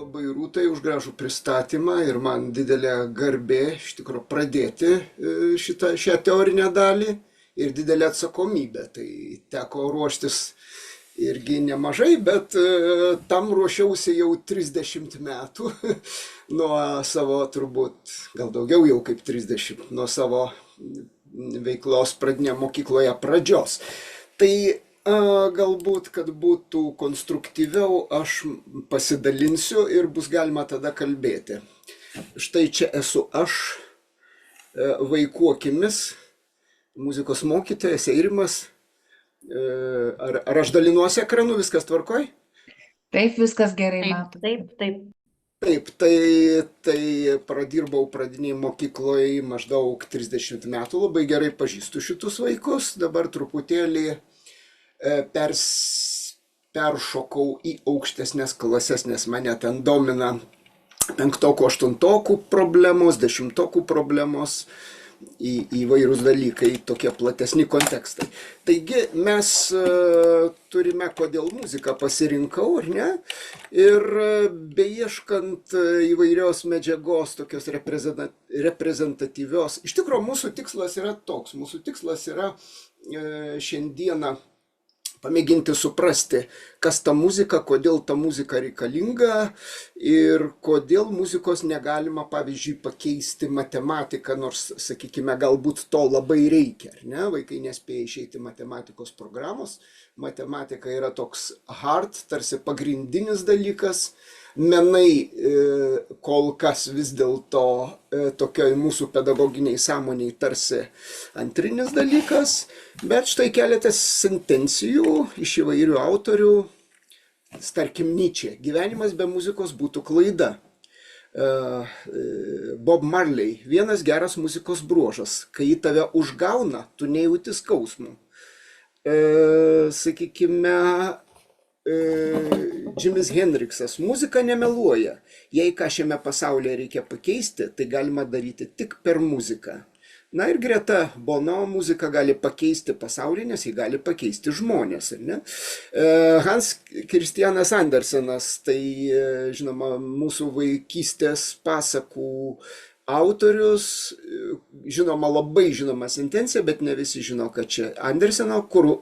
labai Rūtai už gražų pristatymą ir man didelė garbė iš tikrųjų pradėti šią teorinę dalį ir didelė atsakomybė. Tai teko ruoštis irgi nemažai, bet tam ruošiausi jau 30 metų nuo savo, turbūt, gal daugiau jau kaip 30, nuo savo veiklos pradinėje mokykloje pradžios. Tai galbūt, kad būtų konstruktyviau, aš pasidalinsiu ir bus galima tada kalbėti. Štai čia esu aš, vaikų akimis, muzikos mokytojas, Eirimas. Ar aš dalinuosi ekranu, viskas tvarkoj? Taip, viskas gerai matau. Taip. Taip, tai pradirbau pradinėje mokykloje maždaug 30 metų, labai gerai pažįstu šitus vaikus, dabar truputėlį peršokau į aukštesnės klases, nes mane ten domina 5-okų, 8-okų problemos, 10-okų problemos, įvairūs dalykai, tokie platesni kontekstai. Taigi mes turime, kodėl muziką pasirinkau, ar ne? Ir beieškant įvairios medžiagos, tokios reprezentatyvios. Iš tikrųjų, mūsų tikslas yra toks. Mūsų tikslas yra šiandieną pamėginti suprasti, kas ta muzika, kodėl ta muzika reikalinga ir kodėl muzikos negalima, pavyzdžiui, pakeisti matematiką, nors, sakykime, galbūt to labai reikia, ar ne? Vaikai nespėja išeiti matematikos programos. Matematika yra toks hard, tarsi pagrindinis dalykas. Menai kol kas vis dėlto tokioj mūsų pedagoginiai sąmoniai tarsi antrinis dalykas, bet štai keletas sentencijų iš įvairių autorių, tarkim Nyčė, gyvenimas be muzikos būtų klaida. Bob Marley, vienas geras muzikos bruožas, kai ji tave užgauna, tu nejauti skausmų. Sakykime, Jimis Hendriksas, muzika nemeluoja. Jei ką šiame pasaulyje reikia pakeisti, tai galima daryti tik per muziką. Na ir greta Bono muzika gali pakeisti pasaulį, nes jį gali pakeisti žmonės. Ne? Hans Kristianas Andersenas, tai žinoma mūsų vaikystės pasakų autorius, žinoma labai žinoma sentencija, bet ne visi žino, kad čia Anderseno, kur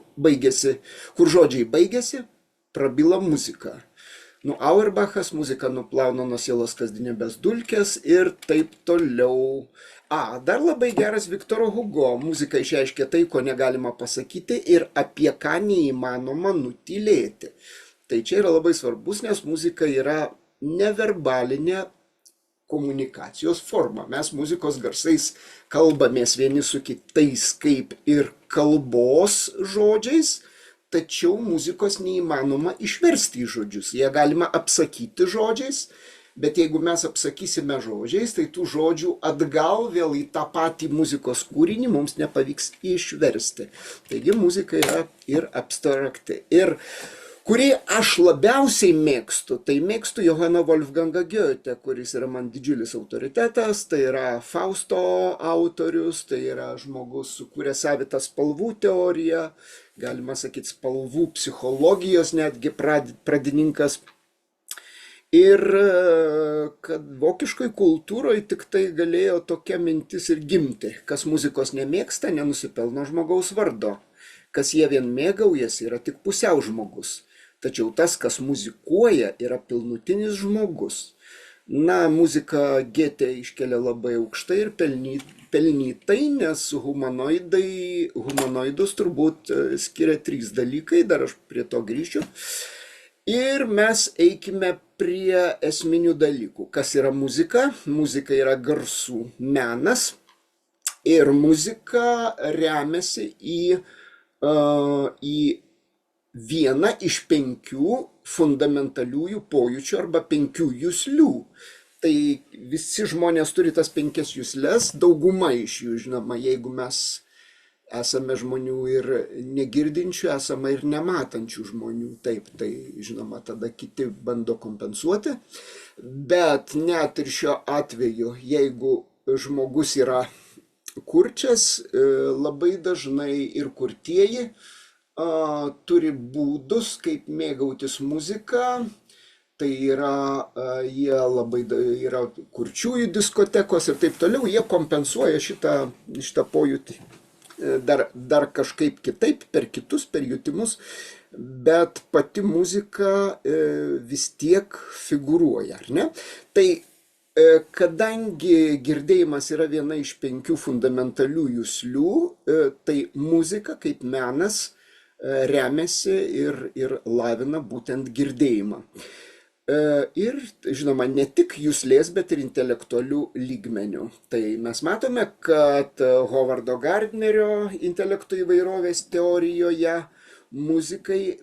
žodžiai baigėsi, prabyla muzika. Auerbachas, muzika nuplauna nuo sielos kasdienybės dulkes ir taip toliau. Dar labai geras Viktoro Hugo, muzika išreiškia tai, ko negalima pasakyti ir apie ką neįmanoma nutylėti. Tai čia yra labai svarbus, nes muzika yra neverbalinė komunikacijos forma. Mes muzikos garsais kalbamės vieni su kitais kaip ir kalbos žodžiais, tačiau muzikos neįmanoma išversti į žodžius. Jie galima apsakyti žodžiais, bet jeigu mes apsakysime žodžiais, tai tų žodžių atgal vėl į tą patį muzikos kūrinį mums nepavyks išversti. Taigi muzika yra ir abstrakti. Ir kurį aš labiausiai mėgstu, tai mėgstu Johanną Wolfgangą Goethe, kuris yra man didžiulis autoritetas, tai yra Fausto autorius, tai yra žmogus sukūrė savitą spalvų teoriją, galima sakyti spalvų psichologijos netgi pradininkas. Ir kad vokiškoj kultūroje tik tai galėjo tokia mintis ir gimti, kas muzikos nemėgsta, nenusipelno žmogaus vardo, kas jie vien mėgaujasi, yra tik pusiau žmogus. Tačiau tas, kas muzikuoja, yra pilnutinis žmogus. Na, muziką Goethe iškelia labai aukštai ir pelnytai, nes humanoidus turbūt skiria 3 dalykai, dar aš prie to grįšiu. Ir mes eikime prie esminių dalykų. Kas yra muzika? Muzika yra garsų menas ir muzika remiasi į vieną iš 5 fundamentaliųjų pojūčių arba 5 juslių. Tai visi žmonės turi tas 5 jusles, dauguma iš jų, žinoma, jeigu mes esame žmonių ir negirdinčių, esame ir nematančių žmonių, taip, tai žinoma, tada kiti bando kompensuoti. Bet net ir šiuo atveju, jeigu žmogus yra kurčias, labai dažnai ir kurtieji turi būdus, kaip mėgautis muziką, tai yra, jie labai yra kurčiųjų diskotekos ir taip toliau, jie kompensuoja šitą pojūtį dar kažkaip kitaip, per kitus, per jutimus, bet pati muzika vis tiek figūruoja, ar ne? Tai kadangi girdėjimas yra viena iš 5 fundamentalių juslių, tai muzika kaip menas remiasi ir lavina būtent girdėjimą. Ir, žinoma, ne tik juslės, bet ir intelektualių lygmenių. Tai mes matome, kad Hovardo Gardnerio intelekto įvairovės teorijoje muzikai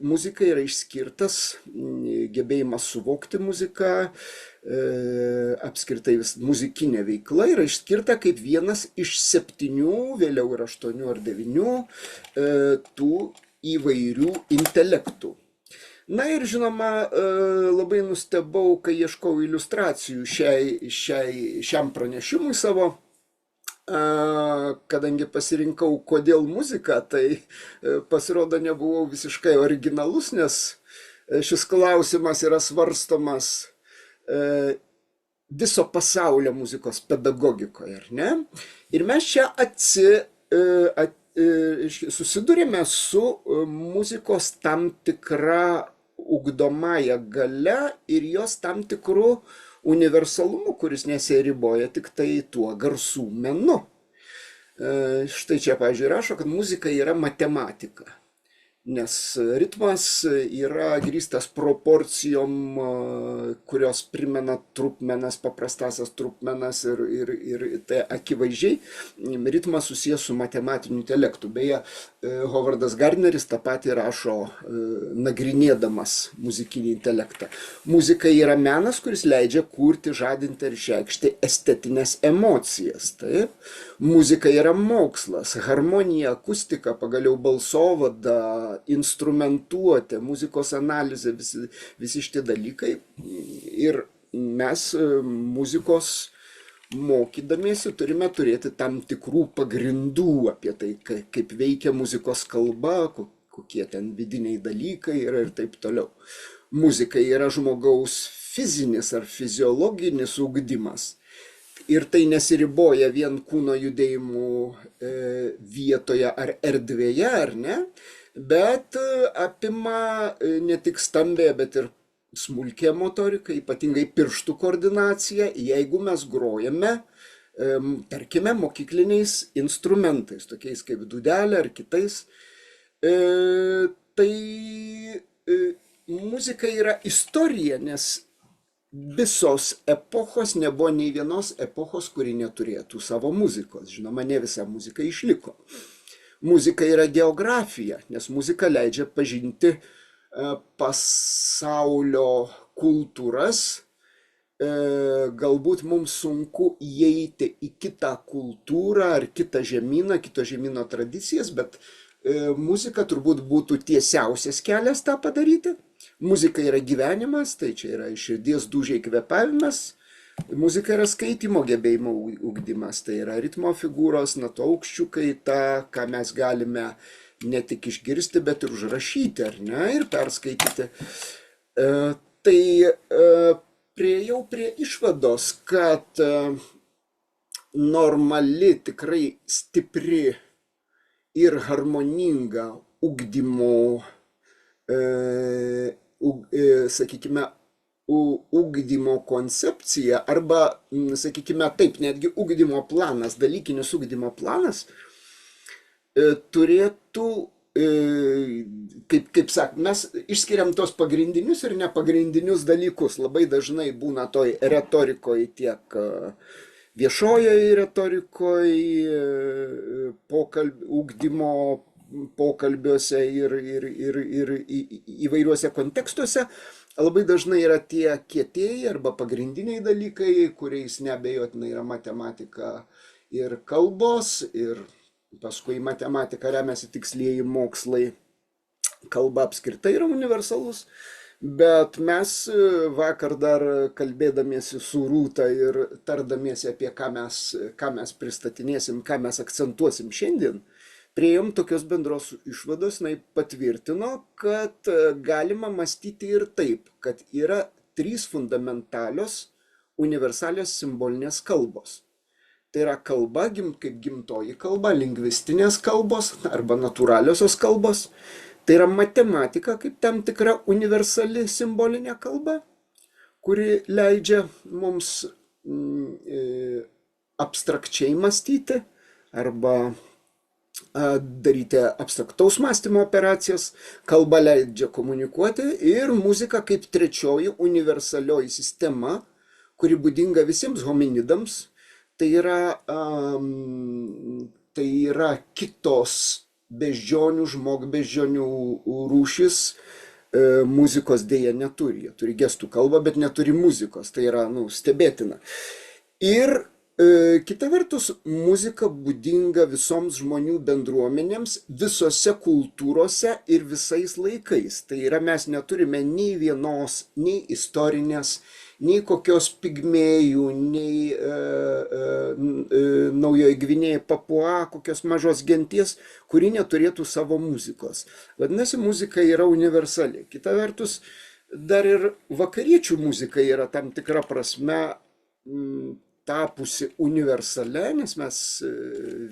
yra išskirtas gebėjimas suvokti muziką, apskritai muzikinė veikla yra išskirta kaip vienas iš 7, vėliau ir 8 ar 9 tų įvairių intelektų. Na ir žinoma, labai nustebau, kai ieškau iliustracijų šiam pranešimui savo, kadangi pasirinkau kodėl muzika, tai pasirodo nebuvau visiškai originalus, nes šis klausimas yra svarstomas viso pasaulio muzikos pedagogikoje, ar ne? Ir mes čia susidurėme su muzikos tam tikra ugdomąją galia ir jos tam tikrų universalumu, kuris nesiriboja tik tai tuo garsų menu. Štai čia, pavyzdžiui, rašo, kad muzika yra matematika, nes ritmas yra grįstas proporcijom, kurios primena trupmenas, paprastasias trupmenas ir tai akivaizdžiai ritmas susijęs su matematiniu intelektu. Beje, Hovardas Gardneris tą patį rašo nagrinėdamas muzikinį intelektą. Muzika yra menas, kuris leidžia kurti, žadinti ir išreikšti estetinės emocijas. Taip? Muzika yra mokslas, harmonija, akustika, pagaliau balsovada, instrumentuotė, muzikos analizė, visi šitie dalykai. Ir mes muzikos mokydamiesi turime turėti tam tikrų pagrindų apie tai, kaip veikia muzikos kalba, kokie ten vidiniai dalykai yra ir taip toliau. Muzika yra žmogaus fizinis ar fiziologinis ugdymas. Ir tai nesiriboja vien kūno judėjimų vietoje ar erdvėje, ar ne, bet apima ne tik stambę, bet ir smulkę motoriką, ypatingai pirštų koordinaciją, jeigu mes grojame, tarkime, mokykliniais instrumentais, tokiais kaip dūdelė ar kitais. Tai muzika yra istorija, nes visos epochos nebuvo nei vienos epochos, kuri neturėtų savo muzikos. Žinoma, ne visa muzika išliko. Muzika yra geografija, nes muzika leidžia pažinti pasaulio kultūras. Galbūt mums sunku įeiti į kitą kultūrą ar kitą žemyną, kito žemyno tradicijas, bet muzika turbūt būtų tiesiausias kelias tą padaryti. Muzika yra gyvenimas, tai čia yra širdies dūžiai kvėpavimas. Muzika yra skaitymo gebėjimo ugdymas, tai yra ritmo figūros, natų aukščių kaita, ką mes galime ne tik išgirsti, bet ir užrašyti, ar ne, ir perskaityti. Tai priėjau prie išvados, kad normali, tikrai stipri ir harmoninga ugdymo, sakykime, ugdymo koncepcija arba, sakykime, taip, netgi ugdymo planas, dalykinis ugdymo planas turėtų, kaip sak, mes išskiriam tos pagrindinius ir nepagrindinius dalykus. Labai dažnai būna toj retorikoje tiek viešojoje retorikoje, ugdymo pokalbiuose ir įvairiuose kontekstuose labai dažnai yra tie kietieji arba pagrindiniai dalykai, kuriais neabejotinai yra matematika ir kalbos, ir paskui matematika remiasi tikslieji mokslai. Kalba apskritai yra universalus, bet mes vakar dar kalbėdamiesi su Rūta ir tardamiesi apie ką mes pristatinėsim, ką mes akcentuosim šiandien, priėjom tokios bendros išvados, jinai patvirtino, kad galima mąstyti ir taip, kad yra trys fundamentalios universalios simbolinės kalbos. Tai yra kalba kaip gimtoji kalba, lingvistinės kalbos arba natūraliosios kalbos. Tai yra matematika kaip tam tikra universali simbolinė kalba, kuri leidžia mums abstrakčiai mąstyti arba daryti abstraktaus mąstymo operacijas. Kalba leidžia komunikuoti ir muzika kaip trečioji universalioji sistema, kuri būdinga visiems hominidams. Tai yra kitos beždžionių, žmogbeždžionių rūšis muzikos dėja neturi. Jie turi gestų kalbą, bet neturi muzikos. Tai yra stebėtina. Ir kita vertus, muzika būdinga visoms žmonių bendruomenėms, visose kultūrose ir visais laikais. Tai yra, mes neturime nei vienos, nei istorinės, nei kokios pigmėjų, nei Naujoji Gvinėja, Papua, kokios mažos genties, kuri neturėtų savo muzikos. Vadinasi, muzika yra universali. Kita vertus, dar ir vakariečių muzika yra tam tikra prasme tapusi universalia, nes mes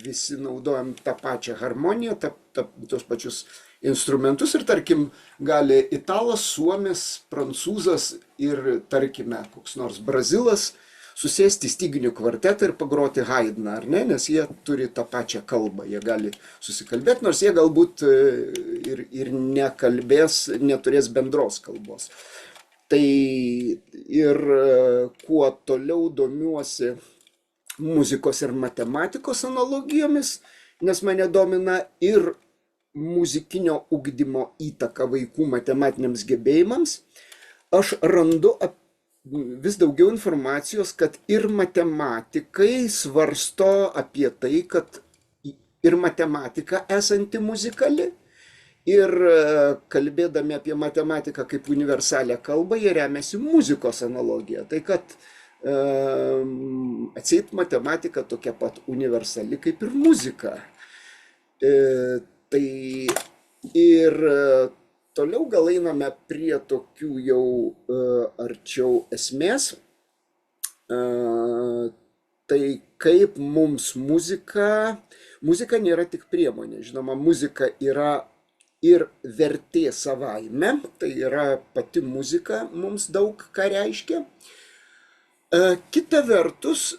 visi naudojam tą pačią harmoniją, tos pačius instrumentus ir tarkim gali italas, suomis, prancūzas ir tarkime koks nors brazilas susėsti į styginių kvartetą ir pagroti Haydną, ar ne, nes jie turi tą pačią kalbą, jie gali susikalbėti, nors jie galbūt ir nekalbės, neturės bendros kalbos. Tai ir kuo toliau domiuosi muzikos ir matematikos analogijomis, nes mane domina ir muzikinio ugdymo įtaka vaikų matematiniams gebėjimams, aš randu vis daugiau informacijos, kad ir matematikai svarsto apie tai, kad ir matematika esanti muzikali, ir kalbėdami apie matematiką kaip universalią kalbą, jie remiasi muzikos analogija. Tai kad atseit matematika tokia pat universali kaip ir muzika. Tai ir toliau gal einame prie tokių jau arčiau esmės. Tai kaip mums muzika nėra tik priemonė. Žinoma, muzika yra ir vertė savaime, tai yra pati muzika mums daug ką reiškia. Kita vertus,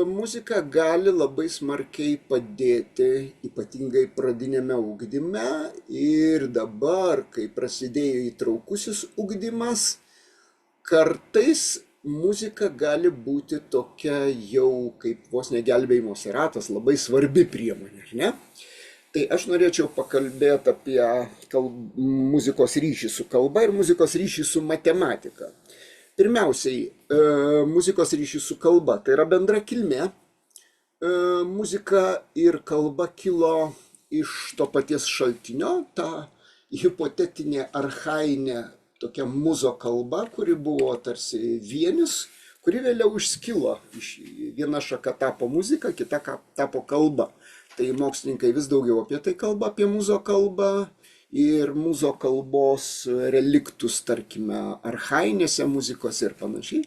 muzika gali labai smarkiai padėti, ypatingai pradinėme ugdyme, ir dabar, kai prasidėjo įtraukusis ugdymas, kartais muzika gali būti tokia jau kaip vos negelbėjimosi ratas, labai svarbi priemonė, ar ne? Tai aš norėčiau pakalbėti apie muzikos ryšį su kalba ir muzikos ryšį su matematika. Pirmiausiai, muzikos ryšys su kalba, tai yra bendra kilmė. Muzika ir kalba kilo iš to paties šaltinio, ta hipotetinė, archainė tokia muzo kalba, kuri buvo tarsi vienis, kuri vėliau išskilo. Viena šaka tapo muzika, kita tapo kalba. Tai mokslininkai vis daugiau apie tai kalba, apie muzo kalbą ir muzo kalbos reliktus, tarkime, archainėse muzikose ir panašiai.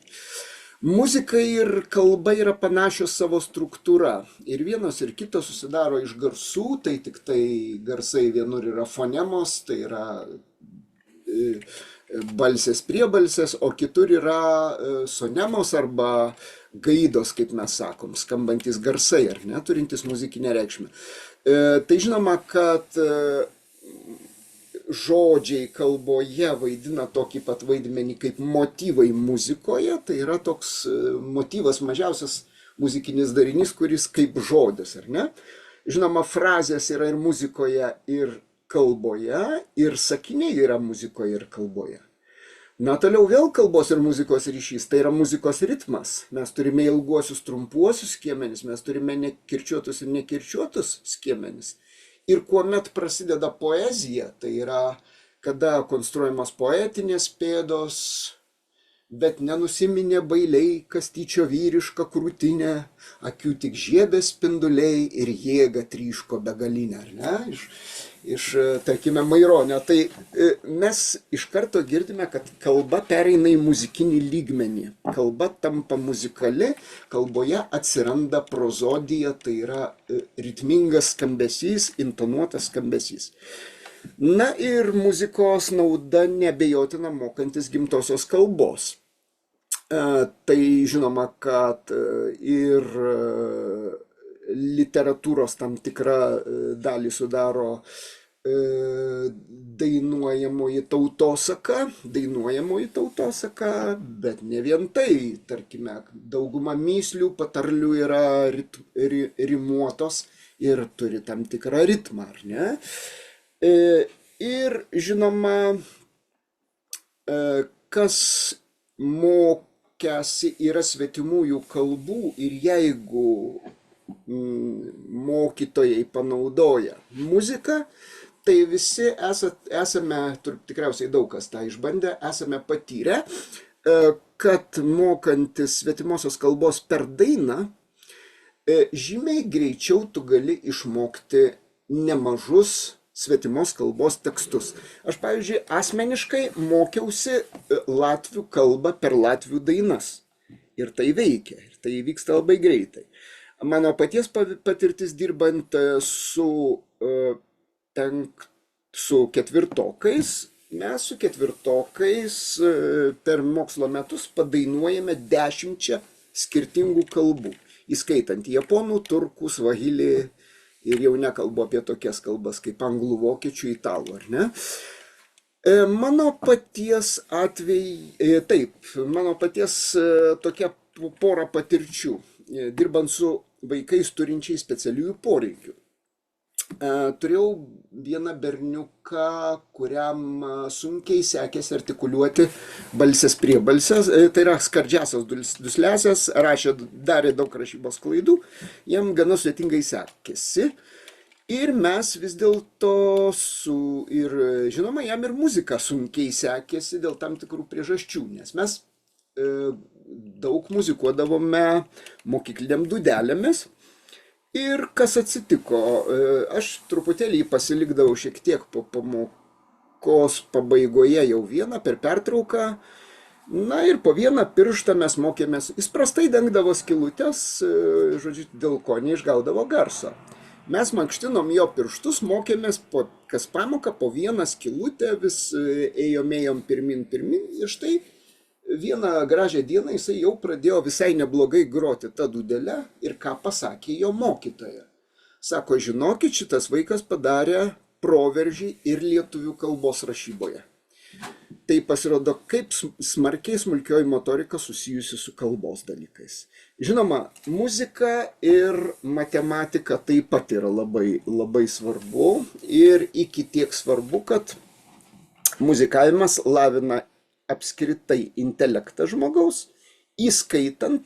Muzika ir kalba yra panašios savo struktūra. Ir vienos ir kitos susidaro iš garsų, tai tik tai garsai vienur yra fonemos, tai yra balsės priebalsės, o kitur yra sonemos arba gaidos, kaip mes sakom, skambantis garsai, ar ne, turintis muzikinę reikšmę. Tai žinoma, kad žodžiai kalboje vaidina tokį pat vaidmenį kaip motyvai muzikoje, tai yra toks motyvas, mažiausias muzikinis darinys, kuris kaip žodis, ar ne. Žinoma, frazės yra ir muzikoje, ir kalboje, ir sakiniai yra muzikoje ir kalboje. Na, toliau vėl kalbos ir muzikos ryšys, tai yra muzikos ritmas. Mes turime ilguosius, trumpuosius skiemenis, mes turime nekirčiuotus ir nekirčiuotus skiemenis. Ir kuomet prasideda poezija, tai yra, kada konstruojamos poetinės pėdos, bet nenusiminė bailiai kastyčio vyrišką krūtinę, akių tik žiebė spinduliai ir jėga tryško begalinę, ar ne? Tarkime, Maironio. Tai mes iš karto girdime, kad kalba pereina į muzikinį lygmenį. Kalba tampa muzikali, kalboje atsiranda prozodija, tai yra ritmingas skambesys, intonuotas skambesys. Na ir muzikos nauda neabejotina mokantis gimtosios kalbos. Tai žinoma, kad ir literatūros tam tikrą dalį sudaro dainuojamoji tautosaka, bet ne vien tai, tarkime, dauguma mįslių, patarlių yra rimuotos ir turi tam tikrą ritmą, ar ne? Ir žinoma, kas mokėsi yra svetimųjų kalbų ir jeigu mokytojai panaudoja muziką, tai visi esame, tikriausiai daug kas tą išbandę, esame patyrę, kad mokantis svetimosios kalbos per dainą, žymiai greičiau tu gali išmokti nemažus svetimos kalbos tekstus. Aš, pavyzdžiui, asmeniškai mokiausi latvių kalbą per latvių dainas. Ir tai veikia, ir tai vyksta labai greitai. Mano paties patirtis dirbant su ketvirtokais, mes su ketvirtokais per mokslo metus padainuojame 10 skirtingų kalbų, įskaitant japonų, turkų, svahilį ir jau nekalbu apie tokias kalbas kaip anglų, vokiečių, italų, ar ne? Mano paties tokia pora patirčių, dirbant su vaikais turinčiais specialiųjų poreikių. Turėjau vieną berniuką, kuriam sunkiai sekėsi artikuliuoti balsės priebalsės, tai yra skardžiasias duslesias, darė daug rašybos klaidų, jam gana sudėtingai sekėsi. Ir mes vis dėlto žinoma, jam ir muzika sunkiai sekėsi dėl tam tikrų priežasčių, nes mes daug muzikuodavome mokykliniam dūdelėmis. Ir kas atsitiko, aš truputėlį pasilikdavau šiek tiek po pamokos pabaigoje jau vieną per pertrauką. Na ir po vieną pirštą mes mokėmės, jis prastai dengdavo skylutes, žodžiu, dėl ko neišgaudavo garso. Mes mankštinom jo pirštus, mokėmės kas pamoką po vieną skylutę, vis ėjom pirmin ir štai vieną gražią dieną jisai jau pradėjo visai neblogai groti tą dūdelę ir ką pasakė jo mokytoja. Sako, žinokit, šitas vaikas padarė proveržį ir lietuvių kalbos rašyboje. Tai pasirodo, kaip smarkiai smulkioji motorika susijusi su kalbos dalykais. Žinoma, muzika ir matematika taip pat yra labai, labai svarbu ir iki tiek svarbu, kad muzikavimas lavina apskritai intelektą žmogaus, įskaitant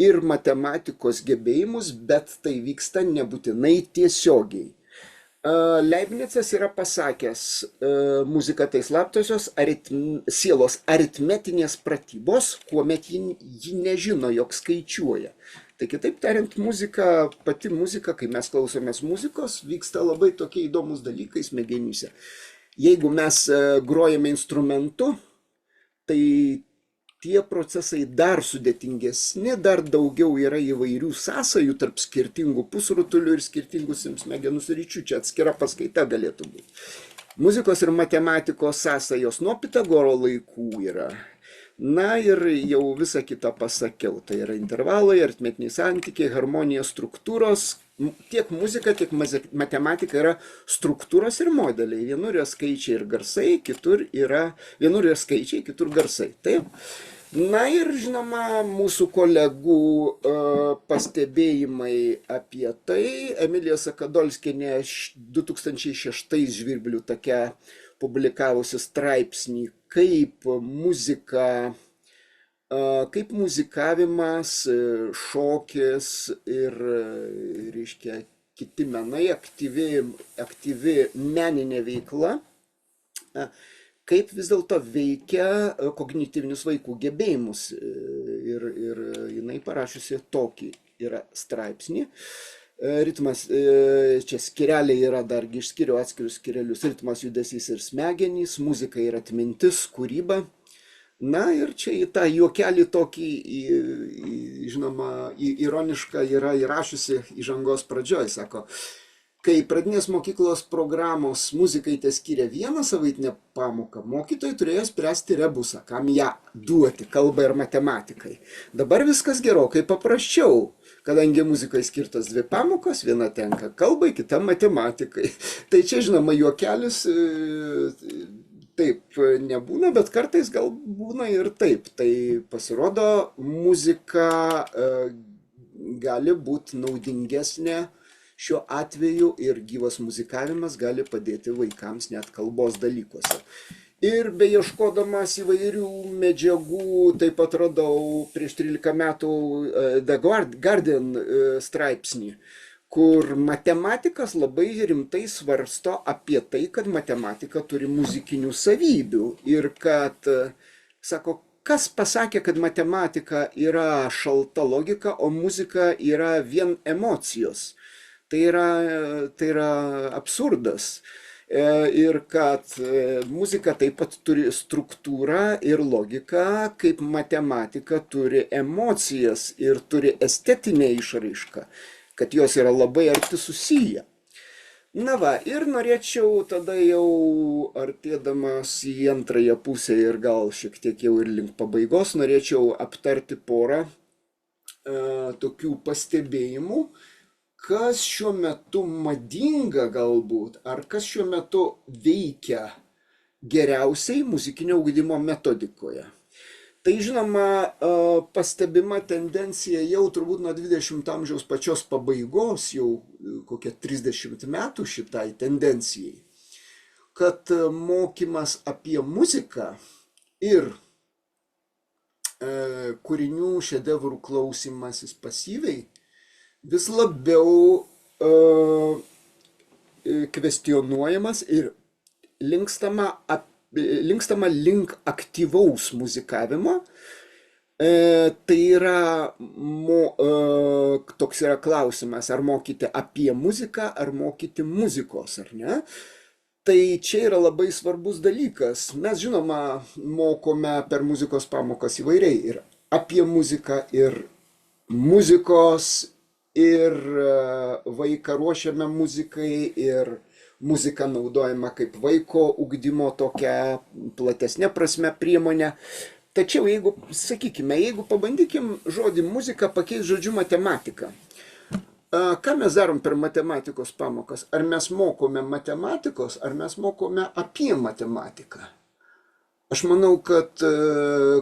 ir matematikos gebėjimus, bet tai vyksta nebūtinai tiesiogiai. Leibnicas yra pasakęs, muzika tai slaptosios sielos aritmetinės pratybos, kuomet ji nežino, jog skaičiuoja. Tai kitaip tariant, pati muzika, kai mes klausomės muzikos, vyksta labai tokie įdomus dalykai smegenyse. Jeigu mes grojame instrumentu, tai tie procesai dar sudėtingesni, dar daugiau yra įvairių sąsajų tarp skirtingų pusrutulių ir skirtingų smegenų sričių. Čia atskira paskaita galėtų būti. Muzikos ir matematikos sąsajos nuo Pitagoro laikų yra. Na ir jau visą kitą pasakiau. Tai yra intervalai, aritmetiniai santykiai, harmonija, struktūros. Tiek muzika, tiek matematika yra struktūros ir modeliai. Vienur yra skaičiai ir garsai, vienur yra skaičiai, kitur garsai. Taip. Na ir žinoma, mūsų kolegų pastebėjimai apie tai. Emilija Sakadolskienė 2006 Žvirblių take publikavusi straipsnį, kaip muzikavimas, šokis ir, reiškia, kiti menai, aktyvi meninė veikla kaip vis dėlto veikia kognityvinius vaikų gebėjimus. Ir jinai parašiusi tokį yra straipsnį. Ritmas, čia skireliai yra, dargi išskiriu atskirius skirelius: ritmas, judesys ir smegenys, muzika ir atmintis, kūryba. Na ir čia į tą juokelį tokį, žinoma, ironišką yra įrašiusi įžangos pradžioj, sako: kai pradinės mokyklos programos muzikai teskiria vieną savaitinę pamoką, mokytojai turėjo spręsti rebusą, kam ją duoti, kalbai ir matematikai. Dabar viskas gerokai paprasčiau, kadangi muzikai skirtos 2 pamokos, viena tenka kalbai, kita matematikai. Tai čia, žinoma, juokelis, taip nebūna, bet kartais gal būna ir taip. Tai pasirodo, muzika gali būti naudingesnė šiuo atveju ir gyvas muzikavimas gali padėti vaikams net kalbos dalykuose. Ir beieškodamas įvairių medžiagų, taip pat radau prieš 13 metų The Guardian straipsnį, kur matematikas labai rimtai svarsto apie tai, kad matematika turi muzikinių savybių ir kad, sako, kas pasakė, kad matematika yra šalta logika, o muzika yra vien emocijos. Tai yra absurdas. Ir kad muzika taip pat turi struktūrą ir logiką, kaip matematika turi emocijas ir turi estetinę išraišką, kad jos yra labai arti susiję. Na va, ir norėčiau tada jau artėdamas į antrąją pusę ir gal šiek tiek jau ir link pabaigos, norėčiau aptarti porą tokių pastebėjimų, kas šiuo metu madinga galbūt, ar kas šiuo metu veikia geriausiai muzikinio ugdymo metodikoje. Tai žinoma, pastebima tendencija jau turbūt nuo 20 amžiaus pačios pabaigos, jau kokie 30 metų šitai tendencijai, kad mokymas apie muziką ir kūrinių šedevrų klausymasis pasyviai vis labiau kvestionuojamas ir linkstama link aktyvaus muzikavimo. Tai yra, toks yra klausimas, ar mokyti apie muziką, ar mokyti muzikos, ar ne? Tai čia yra labai svarbus dalykas. Mes, žinoma, mokome per muzikos pamokas įvairiai ir apie muziką, ir muzikos, ir vaiką ruošiame muzikai, ir muzika naudojama kaip vaiko ugdymo tokia platesnė prasme priemonė. Tačiau jeigu, sakykime, jeigu pabandykim žodį muzika pakeisti žodžiu matematika. Ką mes darom per matematikos pamokas? Ar mes mokome matematikos, ar mes mokome apie matematiką? Aš manau, kad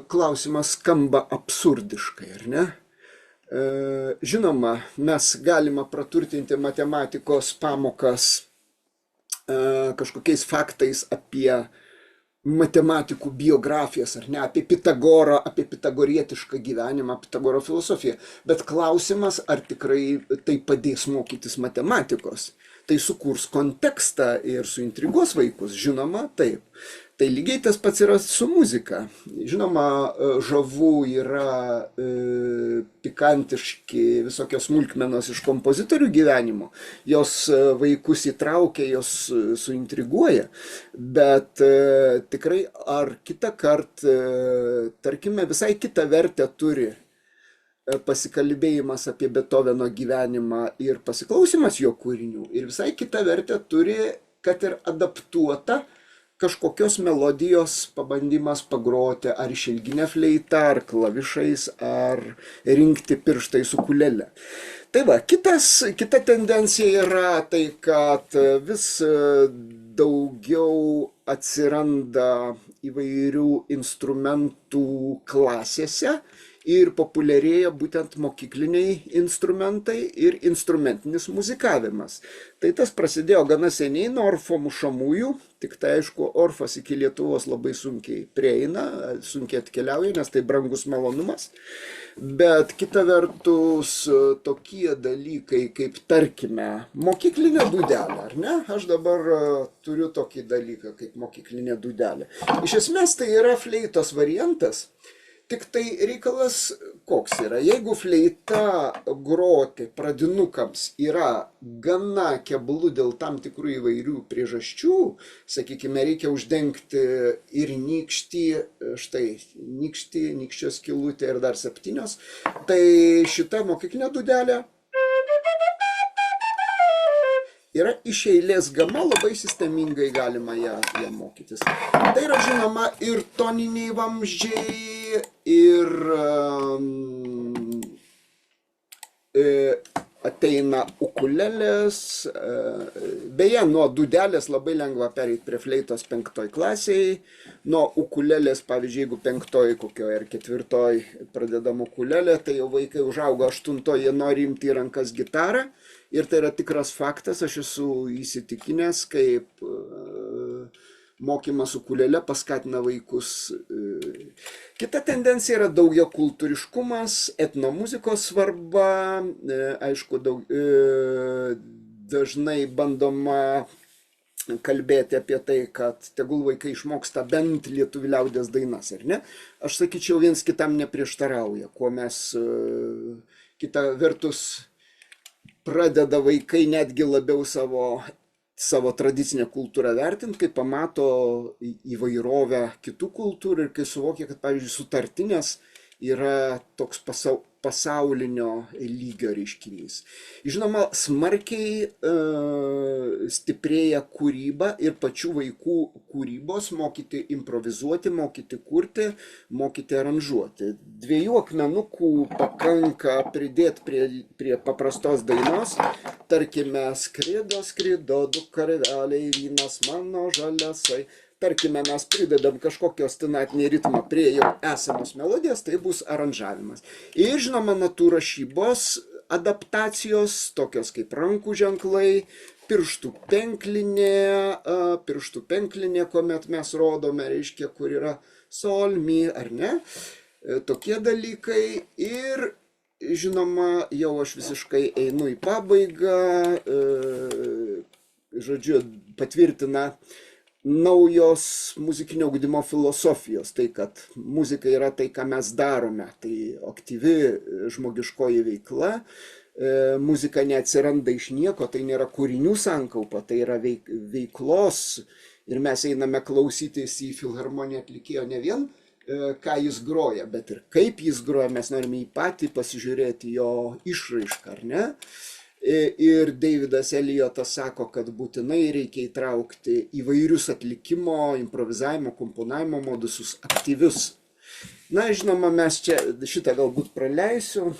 klausimas skamba absurdiškai, ar ne? Žinoma, mes galime praturtinti matematikos pamokas kažkokiais faktais apie matematikų biografijas, ar ne, apie Pitagorą, apie pitagorietišką gyvenimą, Pitagoro filosofiją. Bet klausimas, ar tikrai tai padės mokytis matematikos. Tai sukurs kontekstą ir suintriguos vaikus, žinoma, taip. Tai lygiai tas pats yra su muzika. Žinoma, žavu yra pikantiški visokios smulkmenos iš kompozitorių gyvenimo. Jos vaikus įtraukia, jos suintriguoja. Bet tikrai ar kitą kartą, tarkime, visai kitą vertę turi pasikalbėjimas apie Beethoveno gyvenimą ir pasiklausimas jo kūrinių. Ir visai kitą vertę turi, kad ir adaptuota kažkokios melodijos pabandymas pagroti ar išilginę fleitą, ar klavišais, ar rinkti pirštai su kulele. Tai va, kita tendencija yra tai, kad vis daugiau atsiranda įvairių instrumentų klasėse ir populiarėja būtent mokykliniai instrumentai ir instrumentinis muzikavimas. Tai tas prasidėjo gana seniai nuo orfo mušamųjų, tik tai aišku, orfas iki Lietuvos labai sunkiai prieina, sunkiai atkeliauja, nes tai brangus malonumas. Bet kita vertus, tokie dalykai kaip, tarkime, mokyklinė dūdelė, ar ne? Aš dabar turiu tokį dalyką kaip mokyklinė dūdelė. Iš esmės tai yra fleitos variantas. Tik tai reikalas koks yra. Jeigu fleita groti pradinukams yra gana keblu dėl tam tikrų įvairių priežasčių, sakykime, reikia uždengti ir nykštį, štai nykštį, nykščio skylutė ir dar 7, tai šita mokyklinė dūdelė yra iš eilės gama, labai sistemingai galima ją mokytis. Tai yra žinoma ir toniniai vamzdžiai, ir ateina ukulelės, beje, nuo dūdelės labai lengva pereiti prie fleitos 5 klasėje, nuo ukulelės, pavyzdžiui, jeigu 5 kokioje ar 4 pradedam ukulelę, tai jau vaikai užaugo 8, jie nori imti į rankas gitarą. Ir tai yra tikras faktas, aš esu įsitikinęs, kaip mokymas ukulele paskatina vaikus. Kita tendencija yra daugiakultūriškumas, etnomuzikos svarba, aišku, dažnai bandoma kalbėti apie tai, kad tegul vaikai išmoksta bent lietuvių liaudies dainas, ar ne? Aš sakyčiau, viens kitam neprieštarauja, kuo mes kita vertus pradeda vaikai netgi labiau savo tradicinę kultūrą vertinti, kai pamato įvairovę kitų kultūrų ir kai suvokia, kad, pavyzdžiui, sutartinės yra toks pasaulinio lygio reiškinys. Žinoma, smarkiai stiprėja kūryba ir pačių vaikų kūrybos, mokyti improvizuoti, mokyti kurti, mokyti aranžuoti. 2 akmenukų pakanka pridėti prie paprastos dainos. Tarkime, skrido, skrido, 2 karveliai, vynas mano žaliasai. Tarkime, mes pridedam kažkokio ostinatinį ritmą prie jau esamos melodijos, tai bus aranžavimas. Ir žinoma, natų rašybos adaptacijos, tokios kaip rankų ženklai, pirštų penklinė, kuomet mes rodome, reiškia, kur yra sol, mi, ar ne. Tokie dalykai. Ir žinoma, jau aš visiškai einu į pabaigą, žodžiu, patvirtina naujos muzikinio ugdymo filosofijos, tai kad muzika yra tai, ką mes darome, tai aktyvi žmogiškoji veikla, muzika neatsiranda iš nieko, tai nėra kūrinių sankaupa, tai yra veiklos ir mes einame klausytis į filharmoniją atlikėjo ne vien ką jis groja, bet ir kaip jis groja, mes norime į patį pasižiūrėti jo išraišką, ar ne? Ir Davidas Eliotas sako, kad būtinai reikia įtraukti įvairius atlikimo, improvizavimo, komponavimo modusus aktyvius. Na, žinoma, mes čia šitą galbūt praleisiu.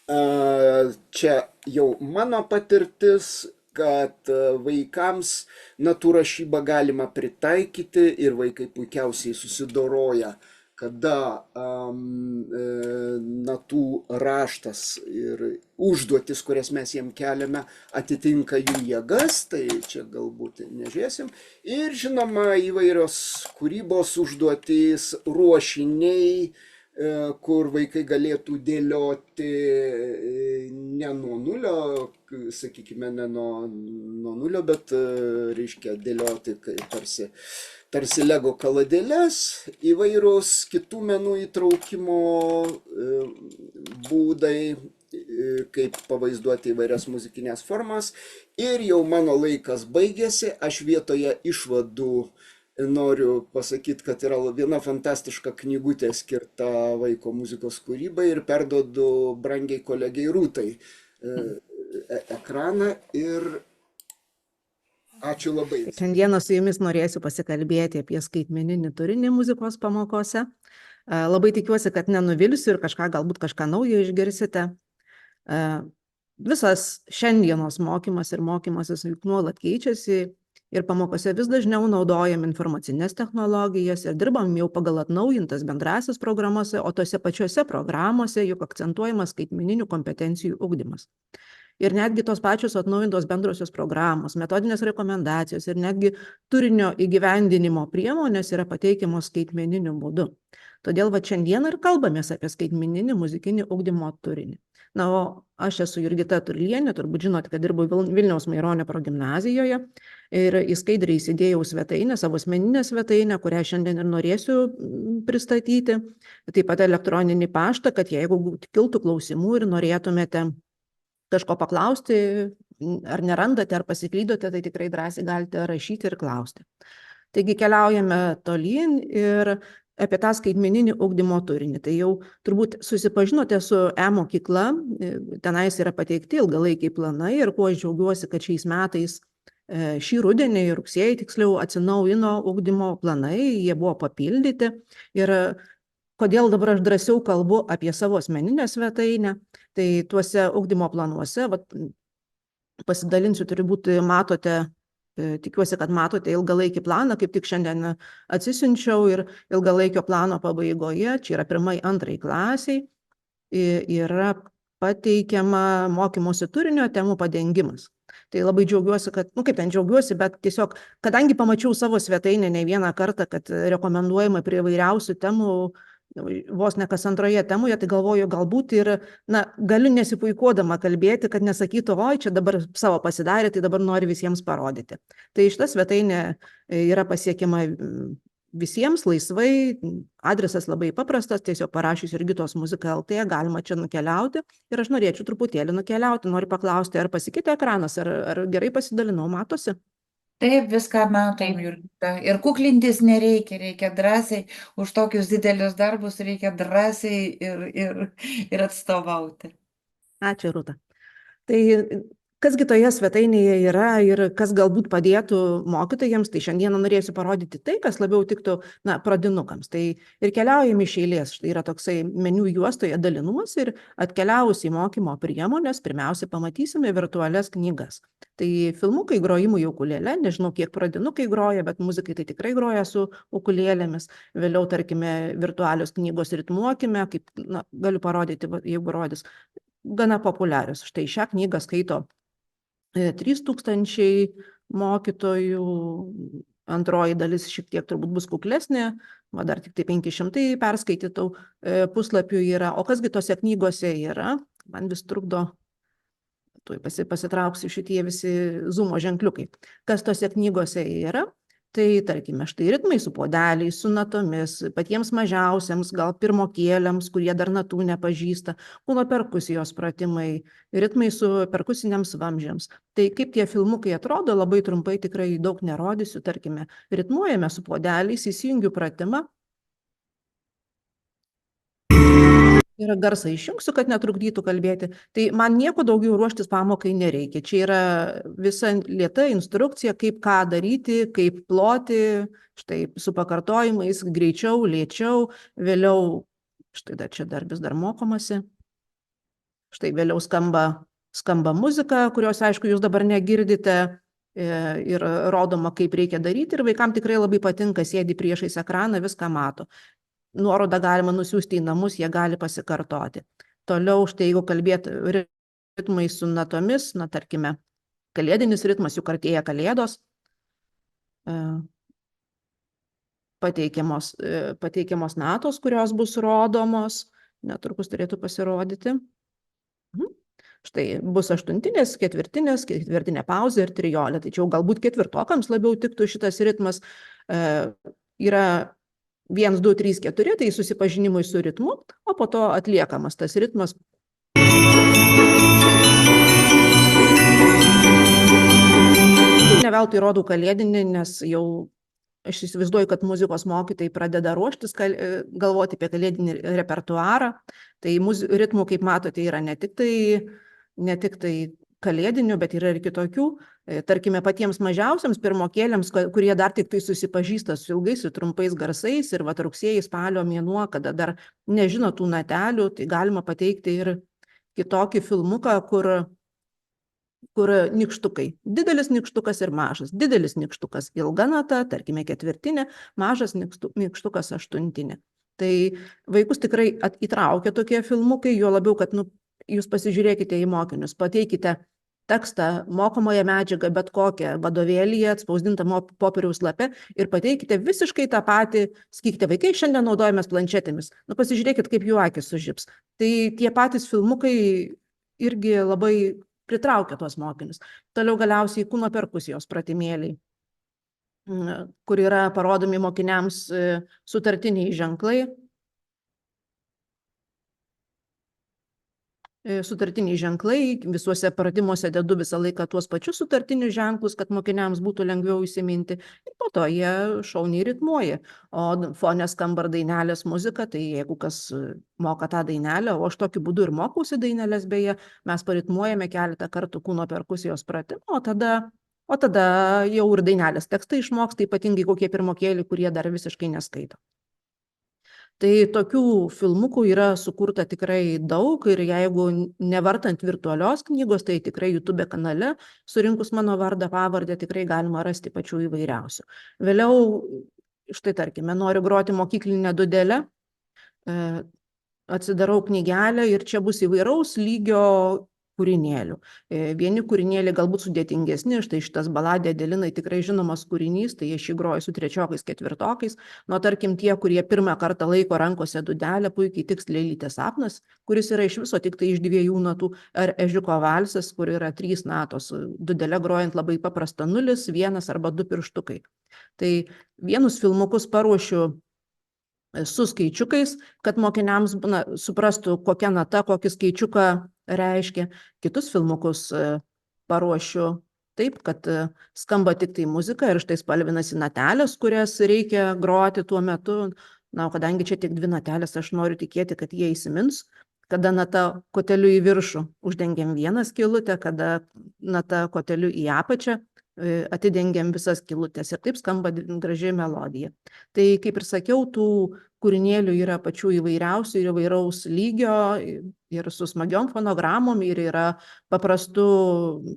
Čia jau mano patirtis, kad vaikams natų rašybą galima pritaikyti ir vaikai puikiausiai susidoroja, kada natų raštas ir užduotis, kurias mes jiem keliame, atitinka jų jėgas, tai čia galbūt nežiūrėsim. Ir žinoma, įvairios kūrybos užduotys, ruošiniai, kur vaikai galėtų dėlioti ne nuo nulio, sakykime, ne nuo nulio, bet, reiškia, dėlioti tarsi Lego kaladėles, įvairūs kitų menų įtraukimo būdai, kaip pavaizduoti įvairias muzikinės formas. Ir jau mano laikas baigėsi, aš vietoje išvadų noriu pasakyti, kad yra viena fantastiška knygutė skirta vaiko muzikos kūrybai ir perduodu brangiai kolegiai Rūtai ekraną ir ačiū labai. Šiandieną su jumis norėsiu pasikalbėti apie skaitmeninį turinį muzikos pamokose. Labai tikiuosi, kad nenuvilsiu ir galbūt kažką naujo išgirsite. Visas šiandienos mokymas ir mokymasis juk nuolat keičiasi Ir pamokose vis dažniau naudojam informacinės technologijas ir dirbam jau pagal atnaujintas bendrasis programose, o tose pačiose programose juk akcentuojamas skaitmeninių kompetencijų ugdymas. Ir netgi tos pačios atnaujintos bendrosios programos, metodinės rekomendacijos ir netgi turinio įgyvendinimo priemonės yra pateikiamos skaitmeniniu būdu. Todėl šiandien ir kalbamės apie skaitmeninį muzikinį ugdymo turinį. Na, o aš esu Jurgita Turlienė, turbūt žinote, kad dirbu Vilniaus Maironio progimnazijoje ir į skaidrį įsidėjau svetainę, savo asmeninę svetainę, kurią šiandien ir norėsiu pristatyti. Taip pat elektroninį paštą, kad jeigu kiltų klausimų ir norėtumėte kažko paklausti, ar nerandate, ar pasiklydote, tai tikrai drąsiai galite rašyti ir klausti. Taigi keliaujame tolyn ir apie tą skaitmeninį ugdymo turinį. Tai jau turbūt susipažinote su e-mokykla, tenais yra pateikti ilgalaikiai planai ir kuo aš džiaugiuosi, kad šiais metais, šį rudenį, rugsėjį tiksliau, atsinaujino ugdymo planai, jie buvo papildyti ir kodėl dabar aš drąsiau kalbu apie savo asmeninę svetainę, tai tuose ugdymo planuose, pasidalinsiu, turbūt matote, tikiuosi, kad matote ilgalaikį planą, kaip tik šiandien atsisiunčiau ir ilgalaikio plano pabaigoje, čia yra 1-2 klasiai, yra pateikiama mokymosi turinio temų padengimas. Tai labai džiaugiuosi, kad, kaip ten džiaugiuosi, bet tiesiog, kadangi pamačiau savo svetainę ne vieną kartą, kad rekomenduojama prie įvairiausių temų, vos ne kas antroje temoje, tai galvoju, galbūt ir, galiu nesipuikuodama kalbėti, kad nesakytų, oi, čia dabar savo pasidarė, tai dabar nori visiems parodyti. Tai šita svetainė yra pasiekiama visiems laisvai, adresas labai paprastas, tiesiog parašius Jurgitos muzika LT, galima čia nukeliauti ir aš norėčiau truputėlį nukeliauti, noriu paklausti, ar pasikeitė ekranas, ar gerai pasidalinau, matosi? Taip, viską matom, Jurgita. Ir kuklintis nereikia, reikia drąsiai, už tokius didelius darbus reikia drąsiai ir atstovauti. Ačiū, Rūta. Tai kasgi toje svetainėje yra ir kas galbūt padėtų mokytojams, tai šiandieną norėsiu parodyti tai, kas labiau tiktų pradinukams. Tai ir keliaujam iš eilės, štai yra toksai meniu juostoje dalinumas ir atkeliavus į mokymo priemonės, pirmiausia pamatysime virtualias knygas. Tai filmukai grojimų į ukulėlę, nežinau kiek pradinukai groja, bet muzikai tai tikrai groja su ukulėlėmis. Vėliau, tarkime, virtualios knygos ritmuokime, kaip galiu parodyti, jeigu rodys, gana populiarius. Štai šią knygą skaito 3000 mokytojų, antroji dalis šiek tiek turbūt bus kuklesnė, dar tik tai 500 perskaitytų puslapių yra. O kasgi tose knygose yra? Man vis trukdo, tuoj pasitrauksiu šitie visi zoomo ženkliukai. Kas tose knygose yra? Tai, tarkime, štai ritmai su puodeliais, su natomis, patiems mažiausiams, gal pirmokėliams, kurie dar natų nepažįsta, kūno perkusijos pratimai, ritmai su perkusiniams vamzdžiams. Tai kaip tie filmukai atrodo, labai trumpai tikrai daug nerodysiu, tarkime, ritmuojame su puodeliais, įsijungiu pratimą. Ir garsą išjungsiu, kad netrukdytų kalbėti. Tai man nieko daugiau ruoštis pamokai nereikia. Čia yra visa lėta instrukcija, kaip ką daryti, kaip ploti, štai su pakartojimais, greičiau, lėčiau, vėliau, štai čia vis dar mokomasi. Štai vėliau skamba muzika, kurios, aišku, jūs dabar negirdite ir rodoma, kaip reikia daryti. Ir vaikams tikrai labai patinka, sėdi priešais ekraną, viską mato. Nuorodą galima nusiųsti į namus, jie gali pasikartoti. Toliau, štai jeigu kalbėti ritmai su natomis, tarkime, kalėdinis ritmas, juk artėja kalėdos, pateikiamos natos, kurios bus rodomos, netrukus turėtų pasirodyti. Štai bus aštuntinės, ketvirtinė pauzė ir trijolė. Tai čia jau galbūt ketvirtokams labiau tiktų šitas ritmas. Yra 1, 2, 3, 4, tai susipažinimui su ritmu, o po to atliekamas tas ritmas. Ne veltui rodau kalėdinį, nes jau aš įsivaizduoju, kad muzikos mokytojai pradeda ruoštis, galvoti apie kalėdinį repertuarą. Tai ritmų, kaip matote, yra ne tik tai kalėdinių, bet yra ir kitokių. Tarkime, patiems mažiausiams pirmokėliams, kurie dar tik tai susipažįsta su ilgais ir trumpais garsais ir rugsėjį, spalio mėnuo, kada dar nežino tų natelių, tai galima pateikti ir kitokį filmuką, kur kur nykštukai. Didelis nykštukas ir mažas. Didelis nykštukas ilga nata, tarkime ketvirtinė, mažas nykštukas aštuntinė. Tai vaikus tikrai įtraukia tokie filmukai, juo labiau, kad jūs pasižiūrėkite į mokinius, pateikite tekstą, mokomąją medžiagą, bet kokią vadovėlyje, atspausdintą popieriaus lape ir pateikite visiškai tą patį, sakykite, vaikai šiandien naudojamės planšetėmis. Pasižiūrėkit, kaip jų akis sužibs. Tai tie patys filmukai irgi labai pritraukia tuos mokinius. Toliau galiausiai kūno perkusijos pratimėliai, kur yra parodomi mokiniams sutartiniai ženklai. Sutartiniai ženklai, visuose pratimuose dedu visą laiką tuos pačius sutartinius ženklus, kad mokiniams būtų lengviau įsiminti. Ir po to jie šauniai ritmuoja. O fone skamba dainelės muzika, tai jeigu kas moka tą dainelę, o aš tokiu būdu ir mokausi dainelės, beje, mes paritmuojame keletą kartų kūno perkusijos pratimą, o tada jau ir dainelės tekstai išmoksta, ypatingai kokie pirmokėliai, kurie dar visiškai neskaito. Tai tokių filmukų yra sukurta tikrai daug ir jeigu nevartant virtualios knygos, tai tikrai YouTube kanale, surinkus mano vardą, pavardę, tikrai galima rasti pačių įvairiausių. Vėliau, štai tarkime, noriu groti mokyklinę dūdelę, atsidarau knygelę ir čia bus įvairaus lygio kūrinėlių. Vieni kūrinėliai galbūt sudėtingesni, štai šitas baladė Adelinai tikrai žinomas kūrinys, tai aš jį groju su trečiokais, ketvirtokais, tarkim tie, kurie pirmą kartą laiko rankose dūdelę, puikiai tiks Lėlytės sapnas, kuris yra iš viso tik tai iš 2 natų, ar Ežiuko valsas, kur yra 3 natos, dūdelę grojant labai paprasta 0, 1 arba 2 pirštukai. Tai vienus filmukus paruošiu su skaičiukais, kad mokiniams suprastų, kokia nata, kokį skaičiuką reiškia. Kitus filmukus paruošiu taip, kad skamba tik tai muzika ir štai spalvinasi natelės, kurias reikia groti tuo metu. O kadangi čia tik 2 natelės, aš noriu tikėti, kad jie įsimins, kada nata koteliu į viršų uždengiam vieną skylutę, kada nata koteliu į apačią atidengiam visas skylutes ir taip skamba graži melodija. Tai, kaip ir sakiau, tų kūrinėlių yra pačių įvairiausių ir įvairaus lygio ir su smagiom fonogramom ir yra paprastų,